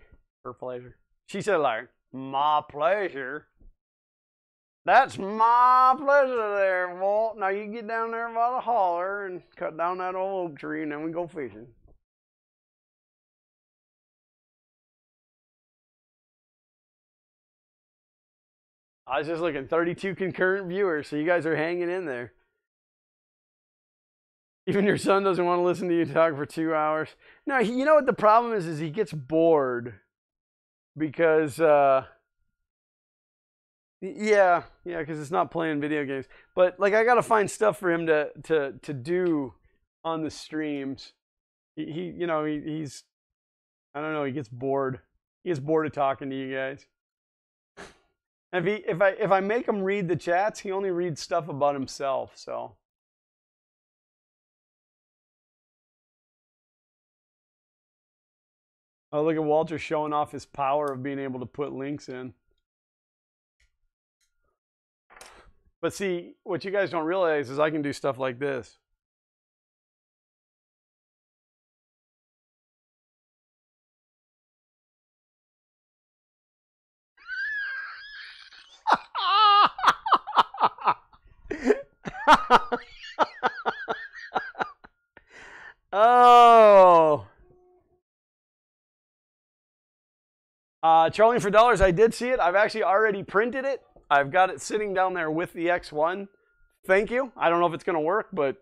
her pleasure. She said like my pleasure. That's my pleasure there, Walt. Now you get down there by the holler and cut down that old oak tree, and then we go fishing. I was just looking, 32 concurrent viewers, so you guys are hanging in there. Even your son doesn't want to listen to you talk for 2 hours. No, you know what the problem is he gets bored because... Yeah, because it's not playing video games. But like, I gotta find stuff for him to do on the streams. He's I don't know. He gets bored. He gets bored of talking to you guys. If I make him read the chats, he only reads stuff about himself. So. Oh, look at Walter showing off his power of being able to put links in. But see, what you guys don't realize is I can do stuff like this. Oh. Trolling for dollars, I did see it. I've actually already printed it. I've got it sitting down there with the X1. Thank you. I don't know if it's going to work, but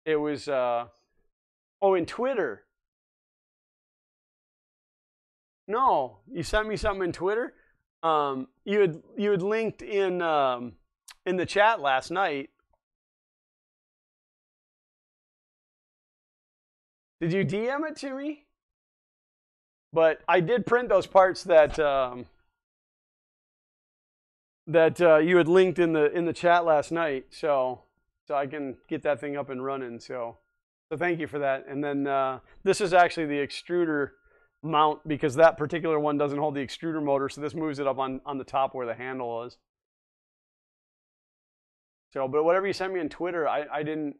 it was, in Twitter. No, you sent me something in Twitter. You had linked in the chat last night. Did you DM it to me? But I did print those parts that that you had linked in the chat last night, so I can get that thing up and running. So thank you for that. And then this is actually the extruder mount, because that particular one doesn't hold the extruder motor, so this moves it up on the top where the handle is. So, but whatever you sent me on Twitter, I don't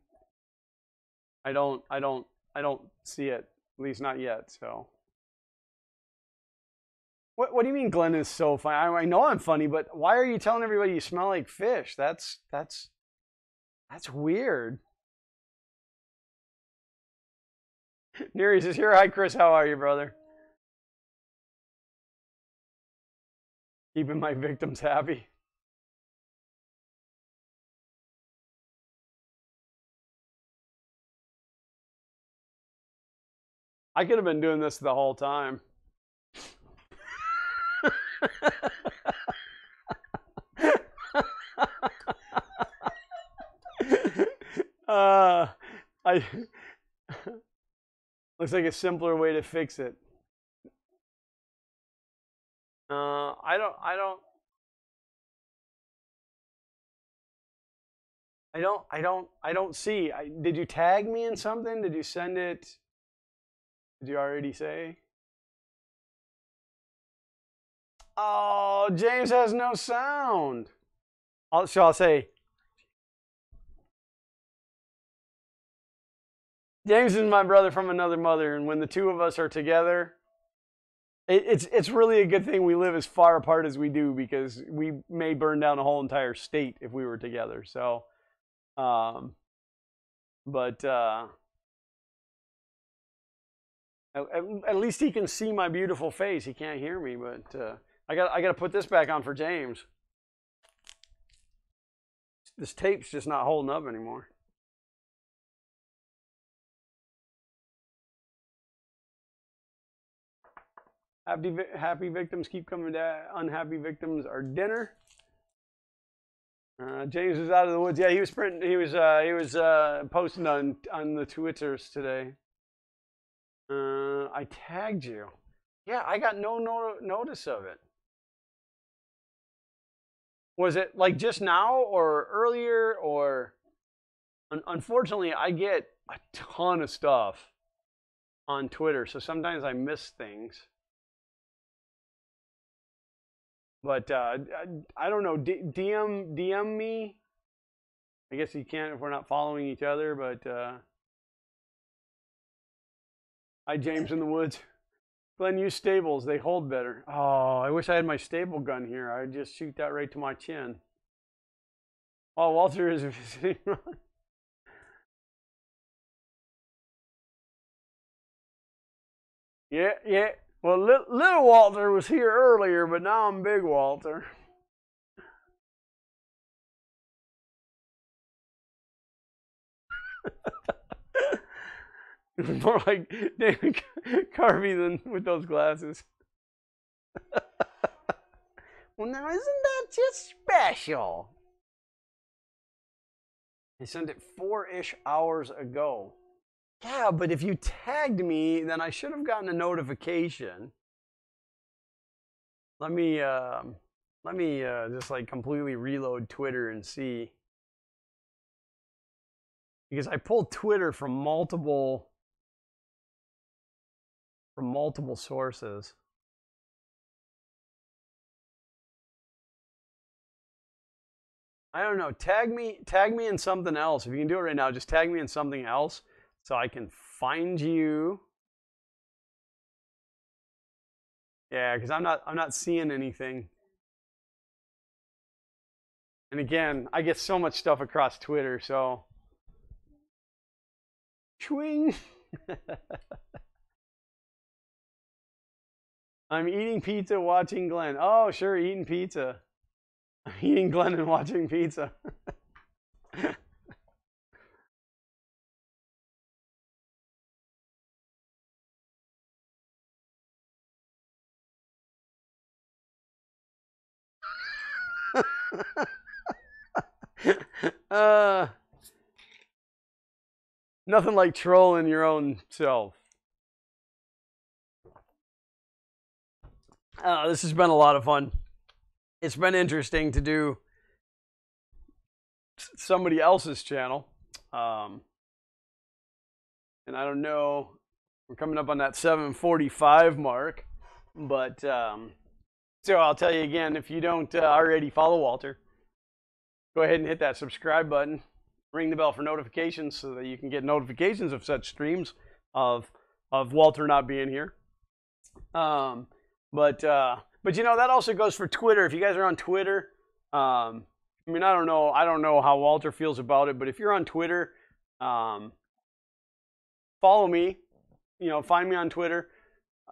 see it, at least not yet. So, what do you mean Glenn is so funny? I know I'm funny, but why are you telling everybody you smell like fish? That's weird. Neri says here, hi Chris, how are you, brother? Keeping my victims happy. I could have been doing this the whole time. Looks like a simpler way to fix it. I don't see. Did you tag me in something? Did you send it? Did you already say? Oh, James has no sound. So I'll say, James is my brother from another mother, and when the two of us are together, it's really a good thing we live as far apart as we do, because we may burn down a whole entire state if we were together. So, but at least he can see my beautiful face. He can't hear me, but I got to put this back on for James. This tape's just not holding up anymore. Happy victims keep coming to unhappy victims are dinner. James is out of the woods. Yeah, he was posting on the Twitters today. I tagged you. Yeah, I got no notice of it. Was it like just now or earlier? Or unfortunately, I get a ton of stuff on Twitter, so sometimes I miss things. But I don't know. DM me. I guess you can't if we're not following each other. But hi, James in the woods. Glenn, use stables. They hold better. Oh, I wish I had my stable gun here. I'd just shoot that right to my chin. Oh, Walter is visiting. Yeah. Well, little Walter was here earlier, but now I'm Big Walter. More like David Carvey than with those glasses. Well, now isn't that just special? He sent it 4-ish hours ago. Yeah, but if you tagged me, then I should have gotten a notification. Let me just like completely reload Twitter and see. Because I pulled Twitter from multiple sources. I don't know. Tag me in something else. If you can do it right now, just tag me in something else so I can find you. Yeah, because I'm not seeing anything. And again, I get so much stuff across Twitter, so swing. I'm eating pizza, watching Glenn. Oh, sure, eating pizza. I'm eating Glenn and watching pizza. Nothing like trolling your own self. This has been a lot of fun. it's been interesting to do somebody else's channel. And I don't know, we're coming up on that 7:45 mark, but so I'll tell you again, if you don't already follow Walter, go ahead and hit that subscribe button, ring the bell for notifications so that you can get notifications of such streams of Walter not being here. But you know, that also goes for Twitter. If you guys are on Twitter, I mean, I don't know how Walter feels about it, but if you're on Twitter, follow me, you know, find me on Twitter,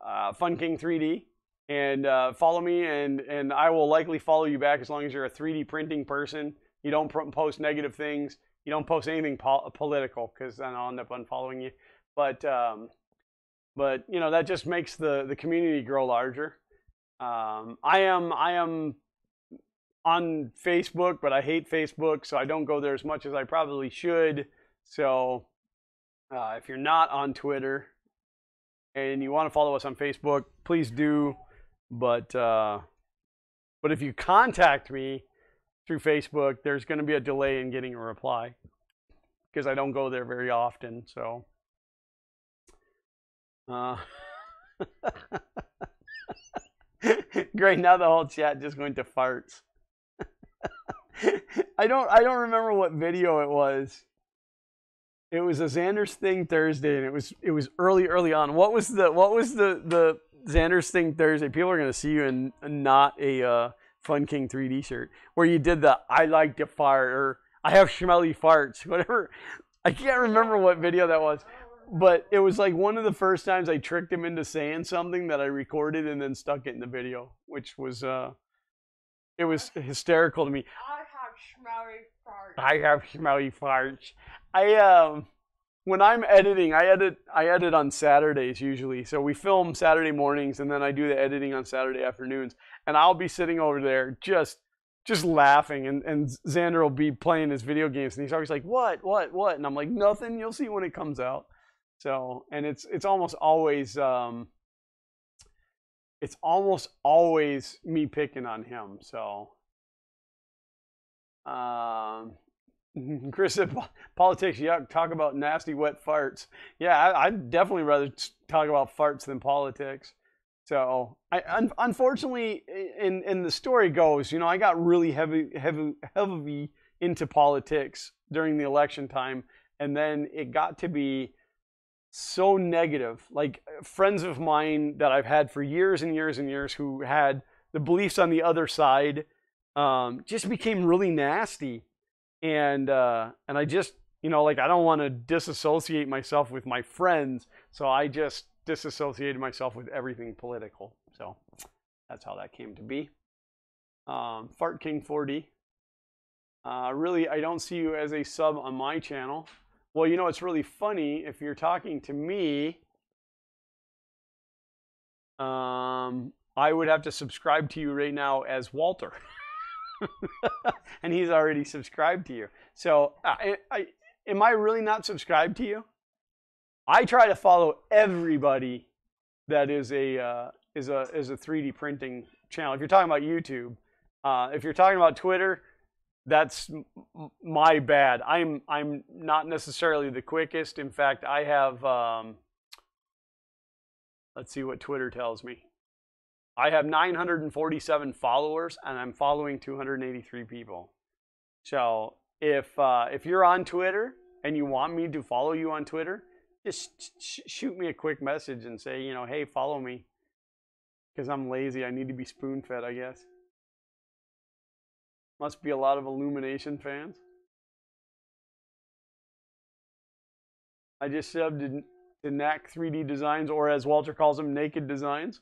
FunKing3D, and follow me, and I will likely follow you back as long as you're a 3D printing person. You don't post negative things. You don't post anything political, because then I'll end up unfollowing you. But you know, that just makes the community grow larger. I am on Facebook, but I hate Facebook, so I don't go there as much as I probably should. So if you're not on Twitter and you want to follow us on Facebook, please do. But if you contact me through Facebook, there's going to be a delay in getting a reply because I don't go there very often. So great, now the whole chat just went to farts. I don't remember what video it was. It was a Xander's Thing Thursday, and it was early on. What was the Xander's Thing Thursday? People are gonna see you in not a Fun King 3D shirt, where you did the "I like to fart" or "I have smelly farts," whatever. I can't remember what video that was, but it was like one of the first times I tricked him into saying something that I recorded and then stuck it in the video, which was it was hysterical to me. I have smelly farts. When I'm editing, I edit on Saturdays usually. So we film Saturday mornings, and then I do the editing on Saturday afternoons. And I'll be sitting over there just laughing, and Xander will be playing his video games, and he's always like, what? And I'm like, nothing. You'll see when it comes out. So, and it's almost always me picking on him. So. Chris said, politics, yuck, talk about nasty wet farts. Yeah, I'd definitely rather talk about farts than politics. So, unfortunately, in the story goes, you know, I got really heavy into politics during the election time, and then it got to be so negative. Like, friends of mine that I've had for years and years and years who had the beliefs on the other side just became really nasty. And I just, you know, like, I don't want to disassociate myself with my friends, so I just disassociated myself with everything political. So that's how that came to be. Fart King 4D. Really, I don't see you as a sub on my channel. Well, you know, it's really funny. If you're talking to me, I would have to subscribe to you right now as Walter. And he's already subscribed to you. So am I really not subscribed to you? I try to follow everybody that is a 3D printing channel. If you're talking about YouTube, if you're talking about Twitter, that's my bad. I'm not necessarily the quickest. In fact, I have let's see what Twitter tells me. I have 947 followers, and I'm following 283 people. So if you're on Twitter and you want me to follow you on Twitter, just shoot me a quick message and say, you know, hey, follow me. Because I'm lazy. I need to be spoon-fed, I guess. Must be a lot of Illumination fans. I just subbed to NAC 3D Designs, or as Walter calls them, Naked Designs.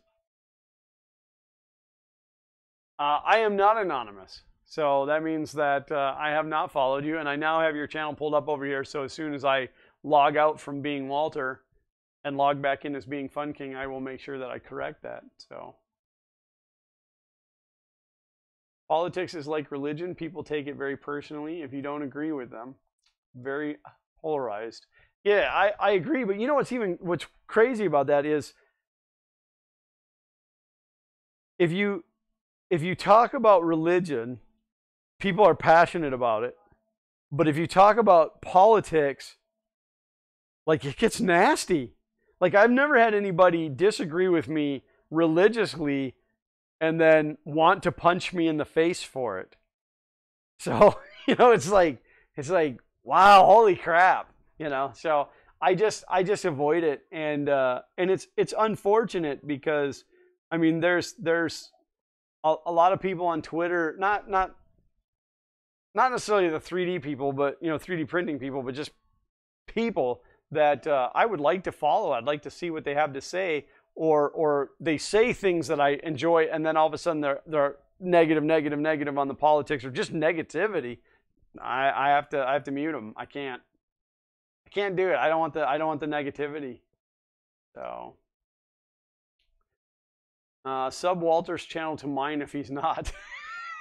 I am not anonymous, so that means that I have not followed you, and I now have your channel pulled up over here, so as soon as I log out from being Walter and log back in as being Fun King, I will make sure that I correct that. So, politics is like religion. People take it very personally if you don't agree with them. Very polarized. Yeah, I agree, but you know what's crazy about that is if you if you talk about religion, people are passionate about it. But if you talk about politics, like it gets nasty. Like I've never had anybody disagree with me religiously and then want to punch me in the face for it. So, it's like, wow, holy crap, So I just avoid it, and it's unfortunate because, I mean, there's a lot of people on Twitter, not necessarily the 3D people, but 3D printing people, but just people that I would like to follow. I'd like to see what they have to say, or they say things that I enjoy, and then all of a sudden they're negative on the politics or just negativity. I have to mute them. I can't do it. I don't want the negativity. So sub Walter's channel to mine if he's not.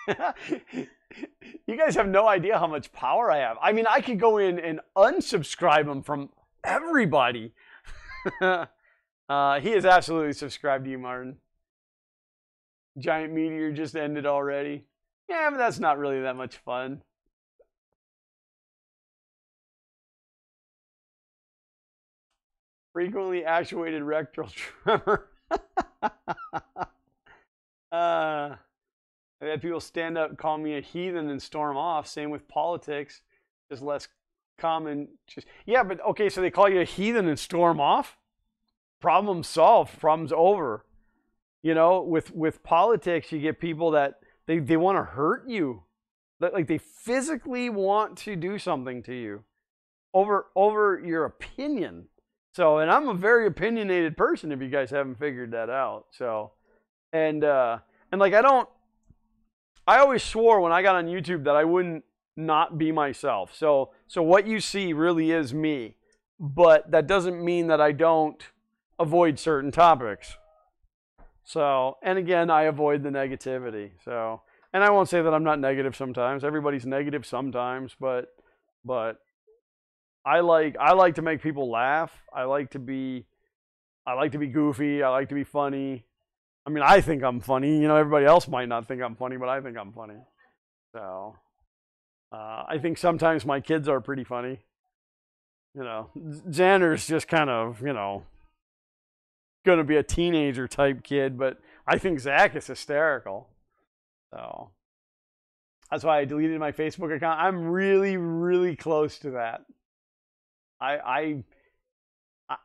You guys have no idea how much power I have. I mean, I could go in and unsubscribe him from everybody. He is absolutely subscribed to you, Martin. Giant meteor just ended already. Yeah, but that's not really that much fun. Frequently actuated rectal tremor. I've had people stand up, call me a heathen, and storm off. Same with politics, just less common. Yeah, but okay, so they call you a heathen and storm off. Problem solved. Problem's over. With politics, you get people that they want to hurt you, like they physically want to do something to you over your opinion. So, and I'm a very opinionated person, if you guys haven't figured that out. So, and like I always swore when I got on YouTube that I wouldn't not be myself. So what you see really is me, but that doesn't mean that I don't avoid certain topics. So, and again, I avoid the negativity. So, and I won't say that I'm not negative sometimes. Everybody's negative sometimes, but I like to make people laugh. I like to be goofy. I like to be funny. I mean, I think I'm funny. Everybody else might not think I'm funny, but I think I'm funny. So, I think sometimes my kids are pretty funny. Xander's just kind of, going to be a teenager type kid, but I think Zach is hysterical. So that's why I deleted my Facebook account. I'm really, really close to that. I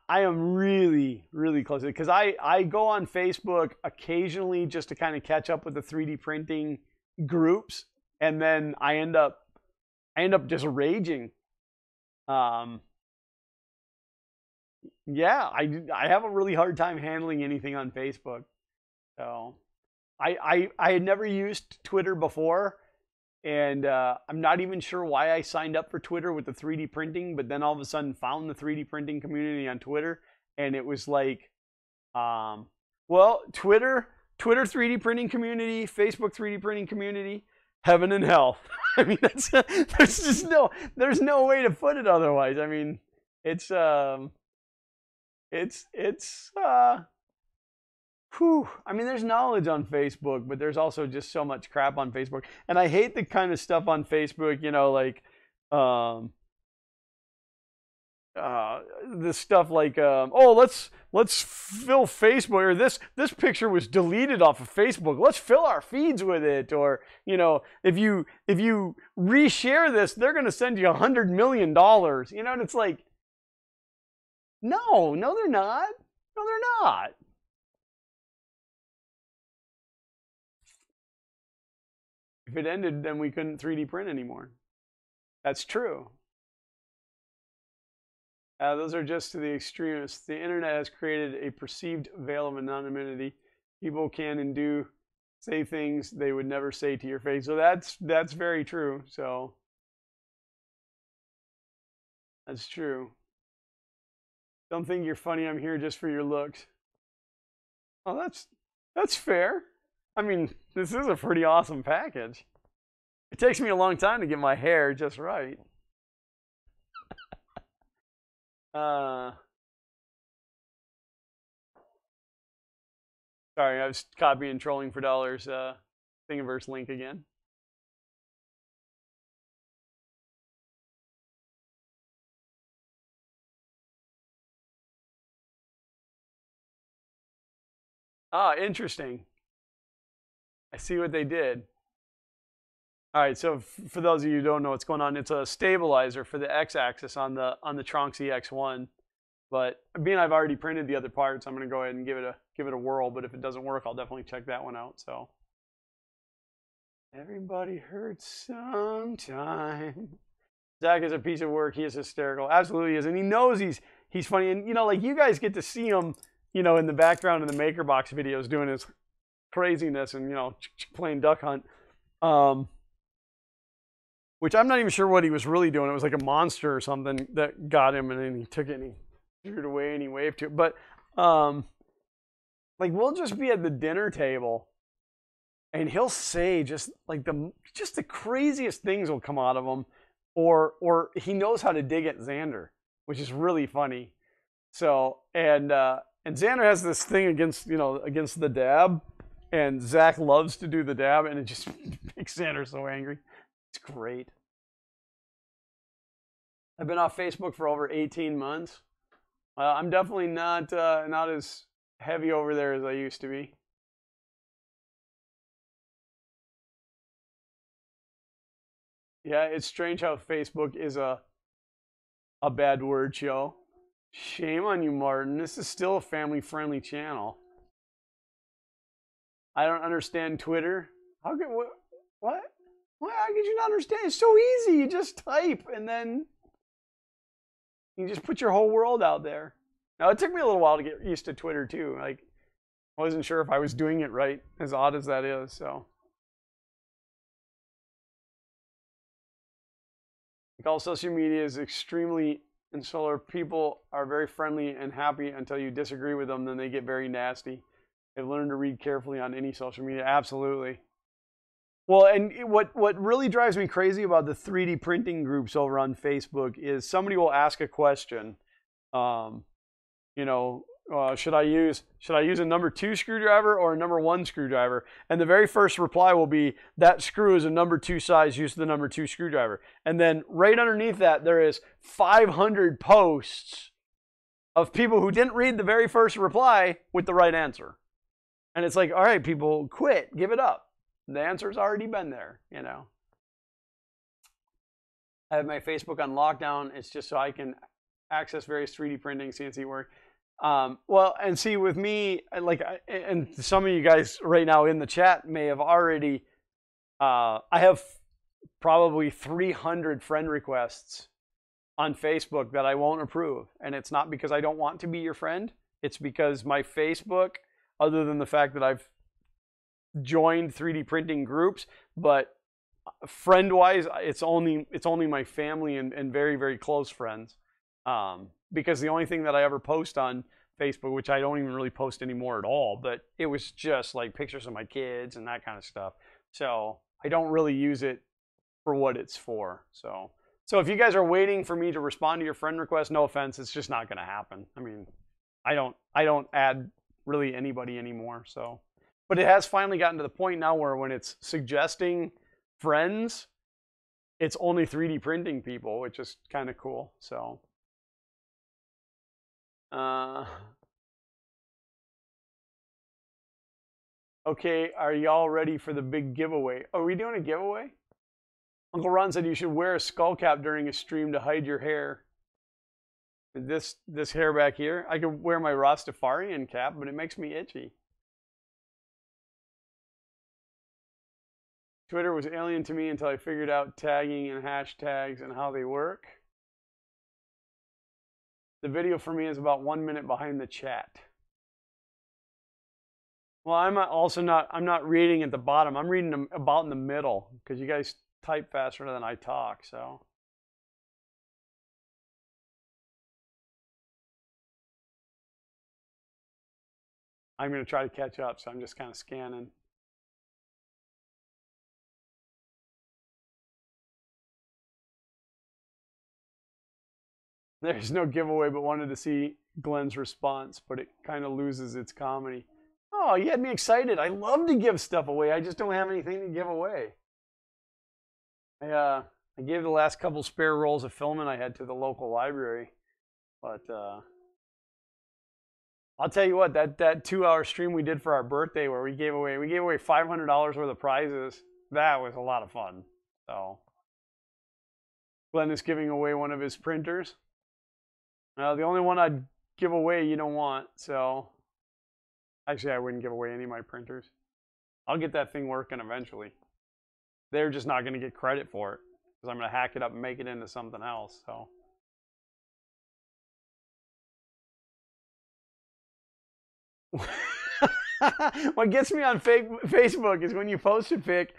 am really, really close to it because I go on Facebook occasionally just to kind of catch up with the 3D printing groups, and then I end up just raging. Yeah, I have a really hard time handling anything on Facebook. So I had never used Twitter before, and I'm not even sure why I signed up for Twitter with the 3D printing, but then all of a sudden found the 3D printing community on Twitter, and it was like, Twitter 3D printing community, Facebook 3D printing community, heaven and hell. I mean, there's no way to put it otherwise. I mean, it's I mean, there's knowledge on Facebook, but there's also just so much crap on Facebook. And I hate the kind of stuff on Facebook, like this stuff like, let's fill Facebook, or this picture was deleted off of Facebook. Let's fill our feeds with it. Or, if you reshare this, they're going to send you $100 million, and it's like, no, they're not. No, they're not. If it ended, then we couldn't 3D print anymore. That's true. Those are just to the extremists. The internet has created a perceived veil of anonymity. People can and do say things they would never say to your face. So that's very true. So that's true. Don't think you're funny. I'm here just for your looks. Oh, that's fair. I mean, this is a pretty awesome package. It takes me a long time to get my hair just right. Sorry, I was copying Trolling for Dollars Thingiverse link again. Ah, interesting. I see what they did. All right, so for those of you who don't know what's going on, it's a stabilizer for the x-axis on the Tronxy X1. But being I've already printed the other parts, I'm going to go ahead and give it a whirl. But if it doesn't work, I'll definitely check that one out. So everybody hurts sometime. Zach is a piece of work. He is hysterical. Absolutely is, and he knows he's funny. And you know, like you guys get to see him, you know, in the background in the Maker Box videos doing his craziness and, you know, playing duck hunt. Which I'm not even sure what he was really doing. It was like a monster or something that got him, and then he took it and he threw it away and he waved to it. But like we'll just be at the dinner table and he'll say just the craziest things will come out of him, or he knows how to dig at Xander, which is really funny. So and Xander has this thing against the dab, and Zach loves to do the dab, and it just makes Xander so angry. It's great. I've been off Facebook for over 18 months. I'm definitely not as heavy over there as I used to be. Yeah, it's strange how Facebook is a bad word show. Shame on you, Martin. This is still a family-friendly channel. I don't understand Twitter. How could what? How could you not understand? It's so easy. You just type and then you just put your whole world out there. Now, it took me a little while to get used to Twitter too. Like, I wasn't sure if I was doing it right, as odd as that is. So, like, all social media is extremely insular. People are very friendly and happy until you disagree with them. Then they get very nasty. They've learned to read carefully on any social media. Absolutely. Well, and what really drives me crazy about the 3D printing groups over on Facebook is somebody will ask a question, you know, should I use a number 2 screwdriver or a number 1 screwdriver? And the very first reply will be, that screw is a number 2 size, use the number 2 screwdriver. And then right underneath that, there is 500 posts of people who didn't read the very first reply with the right answer. And it's like, all right, people, quit, give it up. The answer's already been there, you know. I have my Facebook on lockdown. It's just so I can access various 3D printing, CNC work. Well, and see, with me, like, and some of you guys right now in the chat may have already, I have probably 300 friend requests on Facebook that I won't approve. And it's not because I don't want to be your friend. It's because my Facebook, other than the fact that I've joined 3D printing groups, but friend-wise, it's only my family and very, very close friends. Because the only thing that I ever post on Facebook, which I don't even really post anymore at all, but it was just like pictures of my kids and that kind of stuff. So I don't really use it for what it's for. So if you guys are waiting for me to respond to your friend request, no offense, it's just not going to happen. I mean, I don't add really anybody anymore. So. But it has finally gotten to the point now where when it's suggesting friends, it's only 3D printing people, which is kind of cool. So, okay, are y'all ready for the big giveaway? Are we doing a giveaway? Uncle Ron said you should wear a skull cap during a stream to hide your hair. This hair back here, I could wear my Rastafarian cap, but it makes me itchy. Twitter was alien to me until I figured out tagging and hashtags and how they work. The video for me is about 1 minute behind the chat. Well, I'm not reading at the bottom. I'm reading them about in the middle because you guys type faster than I talk, so. I'm going to try to catch up, so I'm just kind of scanning. There's no giveaway, but wanted to see Glenn's response, but it kind of loses its comedy. Oh, you had me excited. I love to give stuff away. I just don't have anything to give away. I gave the last couple spare rolls of filament I had to the local library. But I'll tell you what, that 2-hour stream we did for our birthday where we gave away $500 worth of prizes, that was a lot of fun. So Glenn is giving away one of his printers. The only one I'd give away you don't want, so actually I wouldn't give away any of my printers. I'll get that thing working eventually. They're just not going to get credit for it because I'm going to hack it up and make it into something else. So what gets me on Facebook is when you post a pic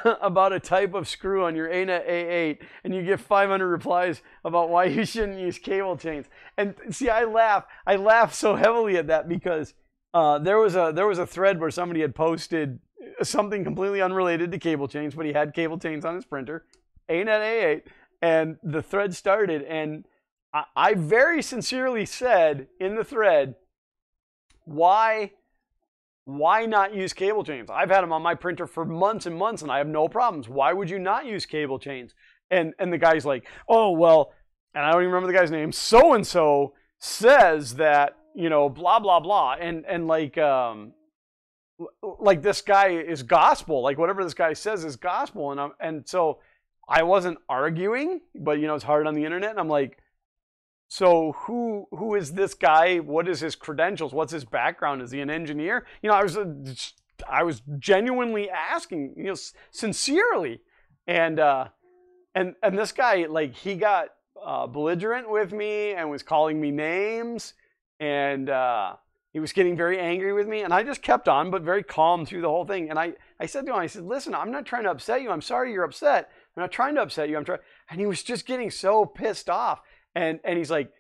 about a type of screw on your ANET A8 and you get 500 replies about why you shouldn't use cable chains. And see, I laugh so heavily at that because there was a thread where somebody had posted something completely unrelated to cable chains, but he had cable chains on his printer, ANET A8, and the thread started, and I very sincerely said in the thread, why not use cable chains? I've had them on my printer for months and months, and I have no problems. Why would you not use cable chains? And the guy's like, oh, well, and I don't even remember the guy's name, so-and-so says that, you know, blah, blah, blah. And like this guy is gospel. Like, whatever this guy says is gospel. And so I wasn't arguing, but, you know, it's hard on the internet. And I'm like, so who is this guy? What is his credentials? What's his background? Is he an engineer? You know, I was genuinely asking, you know, sincerely. And this guy, like, he got belligerent with me and was calling me names, and he was getting very angry with me, and I just kept on, but very calm through the whole thing. And I said to him, I said, listen, I'm not trying to upset you. I'm sorry you're upset. I'm not trying to upset you. And he was just getting so pissed off. And he's like,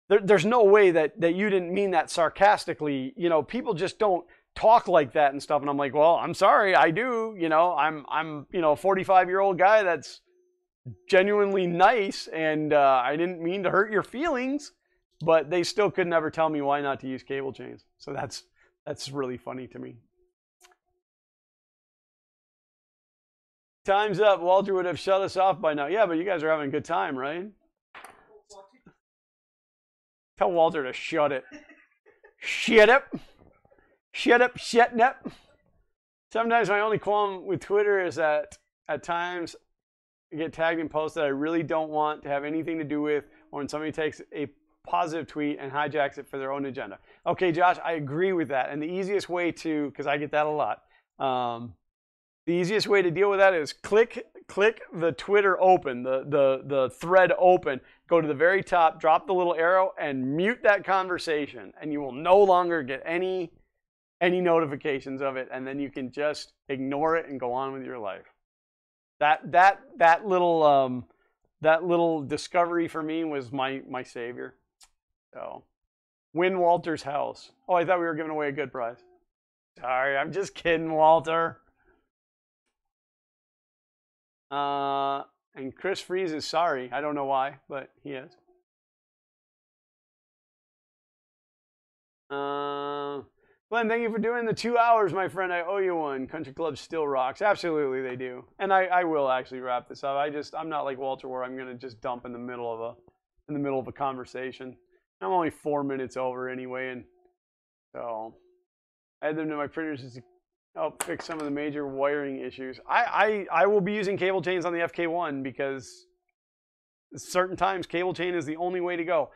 there's no way that you didn't mean that sarcastically. You know, people just don't talk like that and stuff. And I'm like, well, I'm sorry, I do. You know, I'm you know, a 45-year-old guy that's genuinely nice, and I didn't mean to hurt your feelings. But they still could never tell me why not to use cable chains. So that's really funny to me. Time's up. Walter would have shut us off by now. Yeah, but you guys are having a good time, right? Tell Walter to shut it. Shut up. Shut up, shutting up. Sometimes my only qualm with Twitter is that at times I get tagged in posts that I really don't want to have anything to do with, or when somebody takes a positive tweet and hijacks it for their own agenda. Okay, Josh, I agree with that. And the easiest way to, because I get that a lot, the easiest way to deal with that is click the Twitter open, the thread open, go to the very top, drop the little arrow, and mute that conversation, and you will no longer get any notifications of it, and then you can just ignore it and go on with your life. That little discovery for me was my savior. So, win Walter's house. Oh, I thought we were giving away a good prize. Sorry, I'm just kidding, Walter. And Chris Freeze is sorry. I don't know why, but he is. Glenn, thank you for doing the 2 hours, my friend. I owe you one. Country Club still rocks. Absolutely, they do. And I will actually wrap this up. I'm not like Walter, where I'm gonna just dump in the middle of a conversation. I'm only 4 minutes over anyway, and so I had them to my printers just to help fix some of the major wiring issues. I will be using cable chains on the FK1 because certain times cable chain is the only way to go.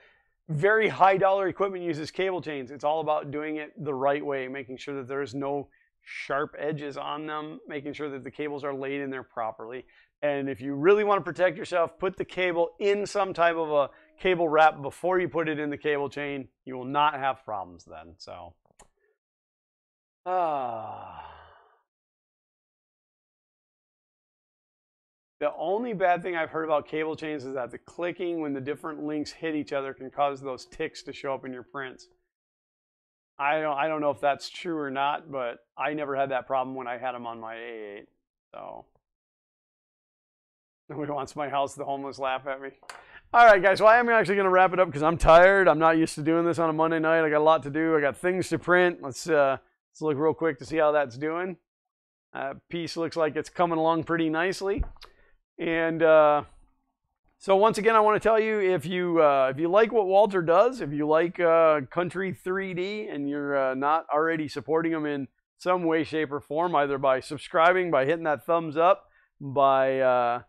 Very high dollar equipment uses cable chains. It's all about doing it the right way, making sure that there's no sharp edges on them, making sure that the cables are laid in there properly. And if you really want to protect yourself, put the cable in some type of a cable wrap before you put it in the cable chain. You will not have problems then. So, the only bad thing I've heard about cable chains is that the clicking when the different links hit each other can cause those ticks to show up in your prints. I don't know if that's true or not, but I never had that problem when I had them on my A8. So, nobody wants my house. The homeless laugh at me. All right, guys. Well, I am actually going to wrap it up because I'm tired. I'm not used to doing this on a Monday night. I got a lot to do. I got things to print. Let's Let's look real quick to see how that's doing. Piece looks like it's coming along pretty nicely. And so once again, I want to tell you, if you like what Walter does, if you like Kuntry 3D and you're not already supporting him in some way, shape, or form, either by subscribing, by hitting that thumbs up, by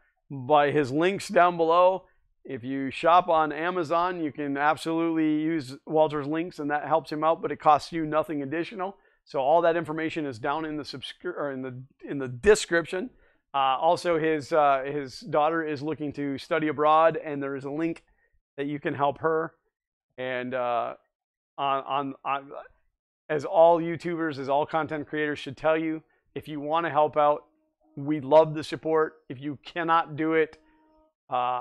his links down below. If you shop on Amazon, you can absolutely use Walter's links, and that helps him out, but it costs you nothing additional. So all that information is down in the in the description. Also, his daughter is looking to study abroad, and there is a link that you can help her. And as all YouTubers, as all content creators should tell you, if you want to help out, we love the support. If you cannot do it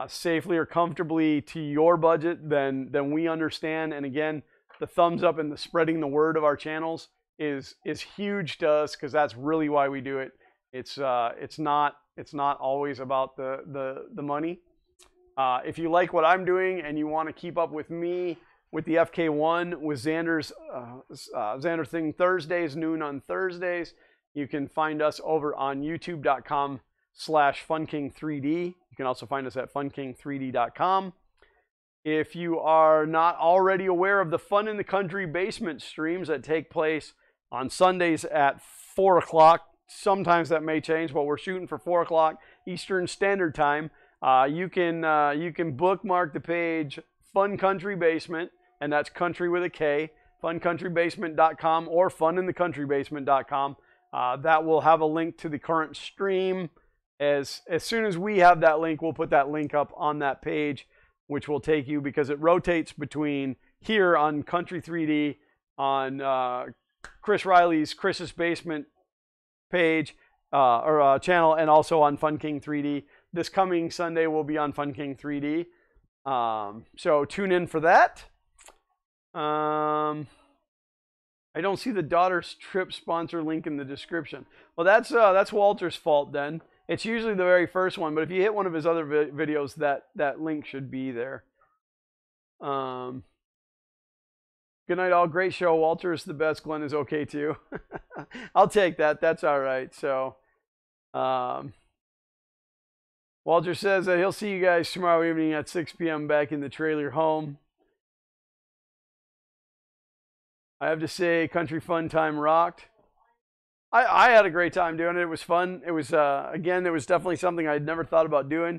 safely or comfortably to your budget, then we understand. And again, the thumbs up and the spreading the word of our channels is huge to us, because that's really why we do it. It's not always about the money. If you like what I'm doing and you want to keep up with me with the FK1 with Xander's Xander Thing Thursdays, noon on Thursdays, you can find us over on youtube.com/funking3d. You can also find us at funking3d.com. If you are not already aware of the Fun in the Country basement streams that take place on Sundays at 4 o'clock, sometimes that may change, but we're shooting for 4 o'clock Eastern Standard Time. You can bookmark the page Fun Country Basement, and that's country with a K, funcountrybasement.com or funinthecountrybasement.com. That will have a link to the current stream. As soon as we have that link, we'll put that link up on that page, which will take you, because it rotates between here on Kuntry 3D, on Chris Riley's Chris's Basement page or channel, and also on Fun King 3D. This coming Sunday will be on Fun King 3D. So tune in for that. I don't see the daughter's trip sponsor link in the description. Well, that's Walter's fault then. It's usually the very first one, but if you hit one of his other videos, that link should be there. Good night, all. Great show. Walter is the best. Glenn is okay too. I'll take that. That's all right. So, Walter says that he'll see you guys tomorrow evening at 6 p.m. back in the trailer home. I have to say, Kuntry Fun Time rocked. I had a great time doing it. It was fun. It was, again, it was definitely something I'd never thought about doing.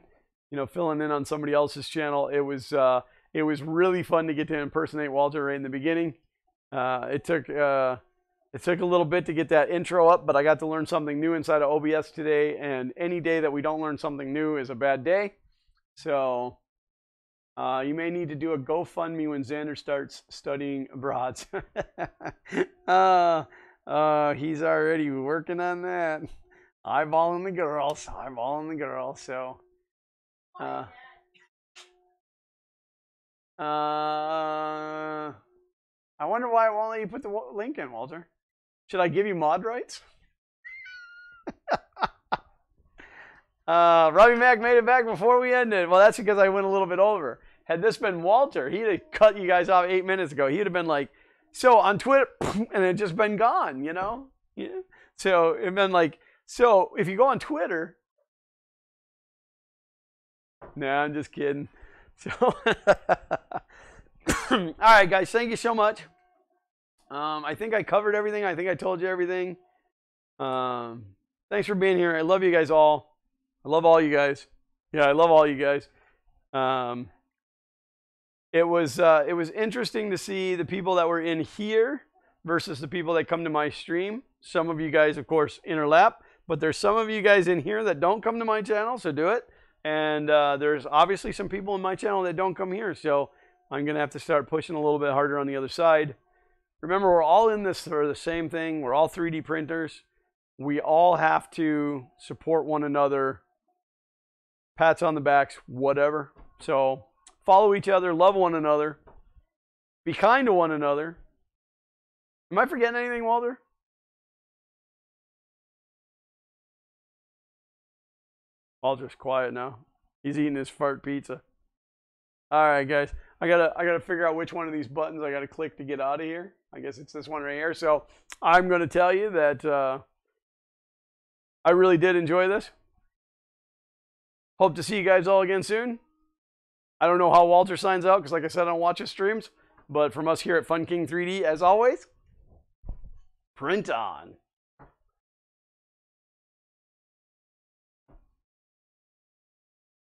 You know, filling in on somebody else's channel. It was really fun to get to impersonate Walter right in the beginning. It took a little bit to get that intro up, but I got to learn something new inside of OBS today, and any day that we don't learn something new is a bad day. So you may need to do a GoFundMe when Xander starts studying abroad. He's already working on that. Eyeballing the girls. So I wonder why it won't let you put the link in, Walter. Should I give you mod rights? Robbie Mac made it back before we ended. Well, that's because I went a little bit over. Had this been Walter, he'd have cut you guys off 8 minutes ago. He'd have been like, so on Twitter, and it just been gone, you know? Yeah. So it'd been like, so if you go on Twitter, nah, I'm just kidding. So, all right, guys, thank you so much. I think I covered everything. I think I told you everything. Thanks for being here. I love you guys all. I love all you guys. Yeah, I love all you guys. It was interesting to see the people that were in here versus the people that come to my stream. Some of you guys, of course, interlap, but there's some of you guys in here that don't come to my channel, so do it. And there's obviously some people in my channel that don't come here, so I'm going to have to start pushing a little bit harder on the other side. Remember, we're all in this for the same thing. We're all 3D printers. We all have to support one another. Pats on the backs, whatever. So follow each other, love one another, be kind to one another. Am I forgetting anything, Walter? Walter's quiet now. He's eating his fart pizza. All right, guys. I gotta figure out which one of these buttons I gotta click to get out of here. I guess it's this one right here. So I'm gonna tell you that I really did enjoy this. Hope to see you guys all again soon. I don't know how Walter signs out because, like I said, I don't watch his streams. But from us here at Fun King 3D, as always, print on.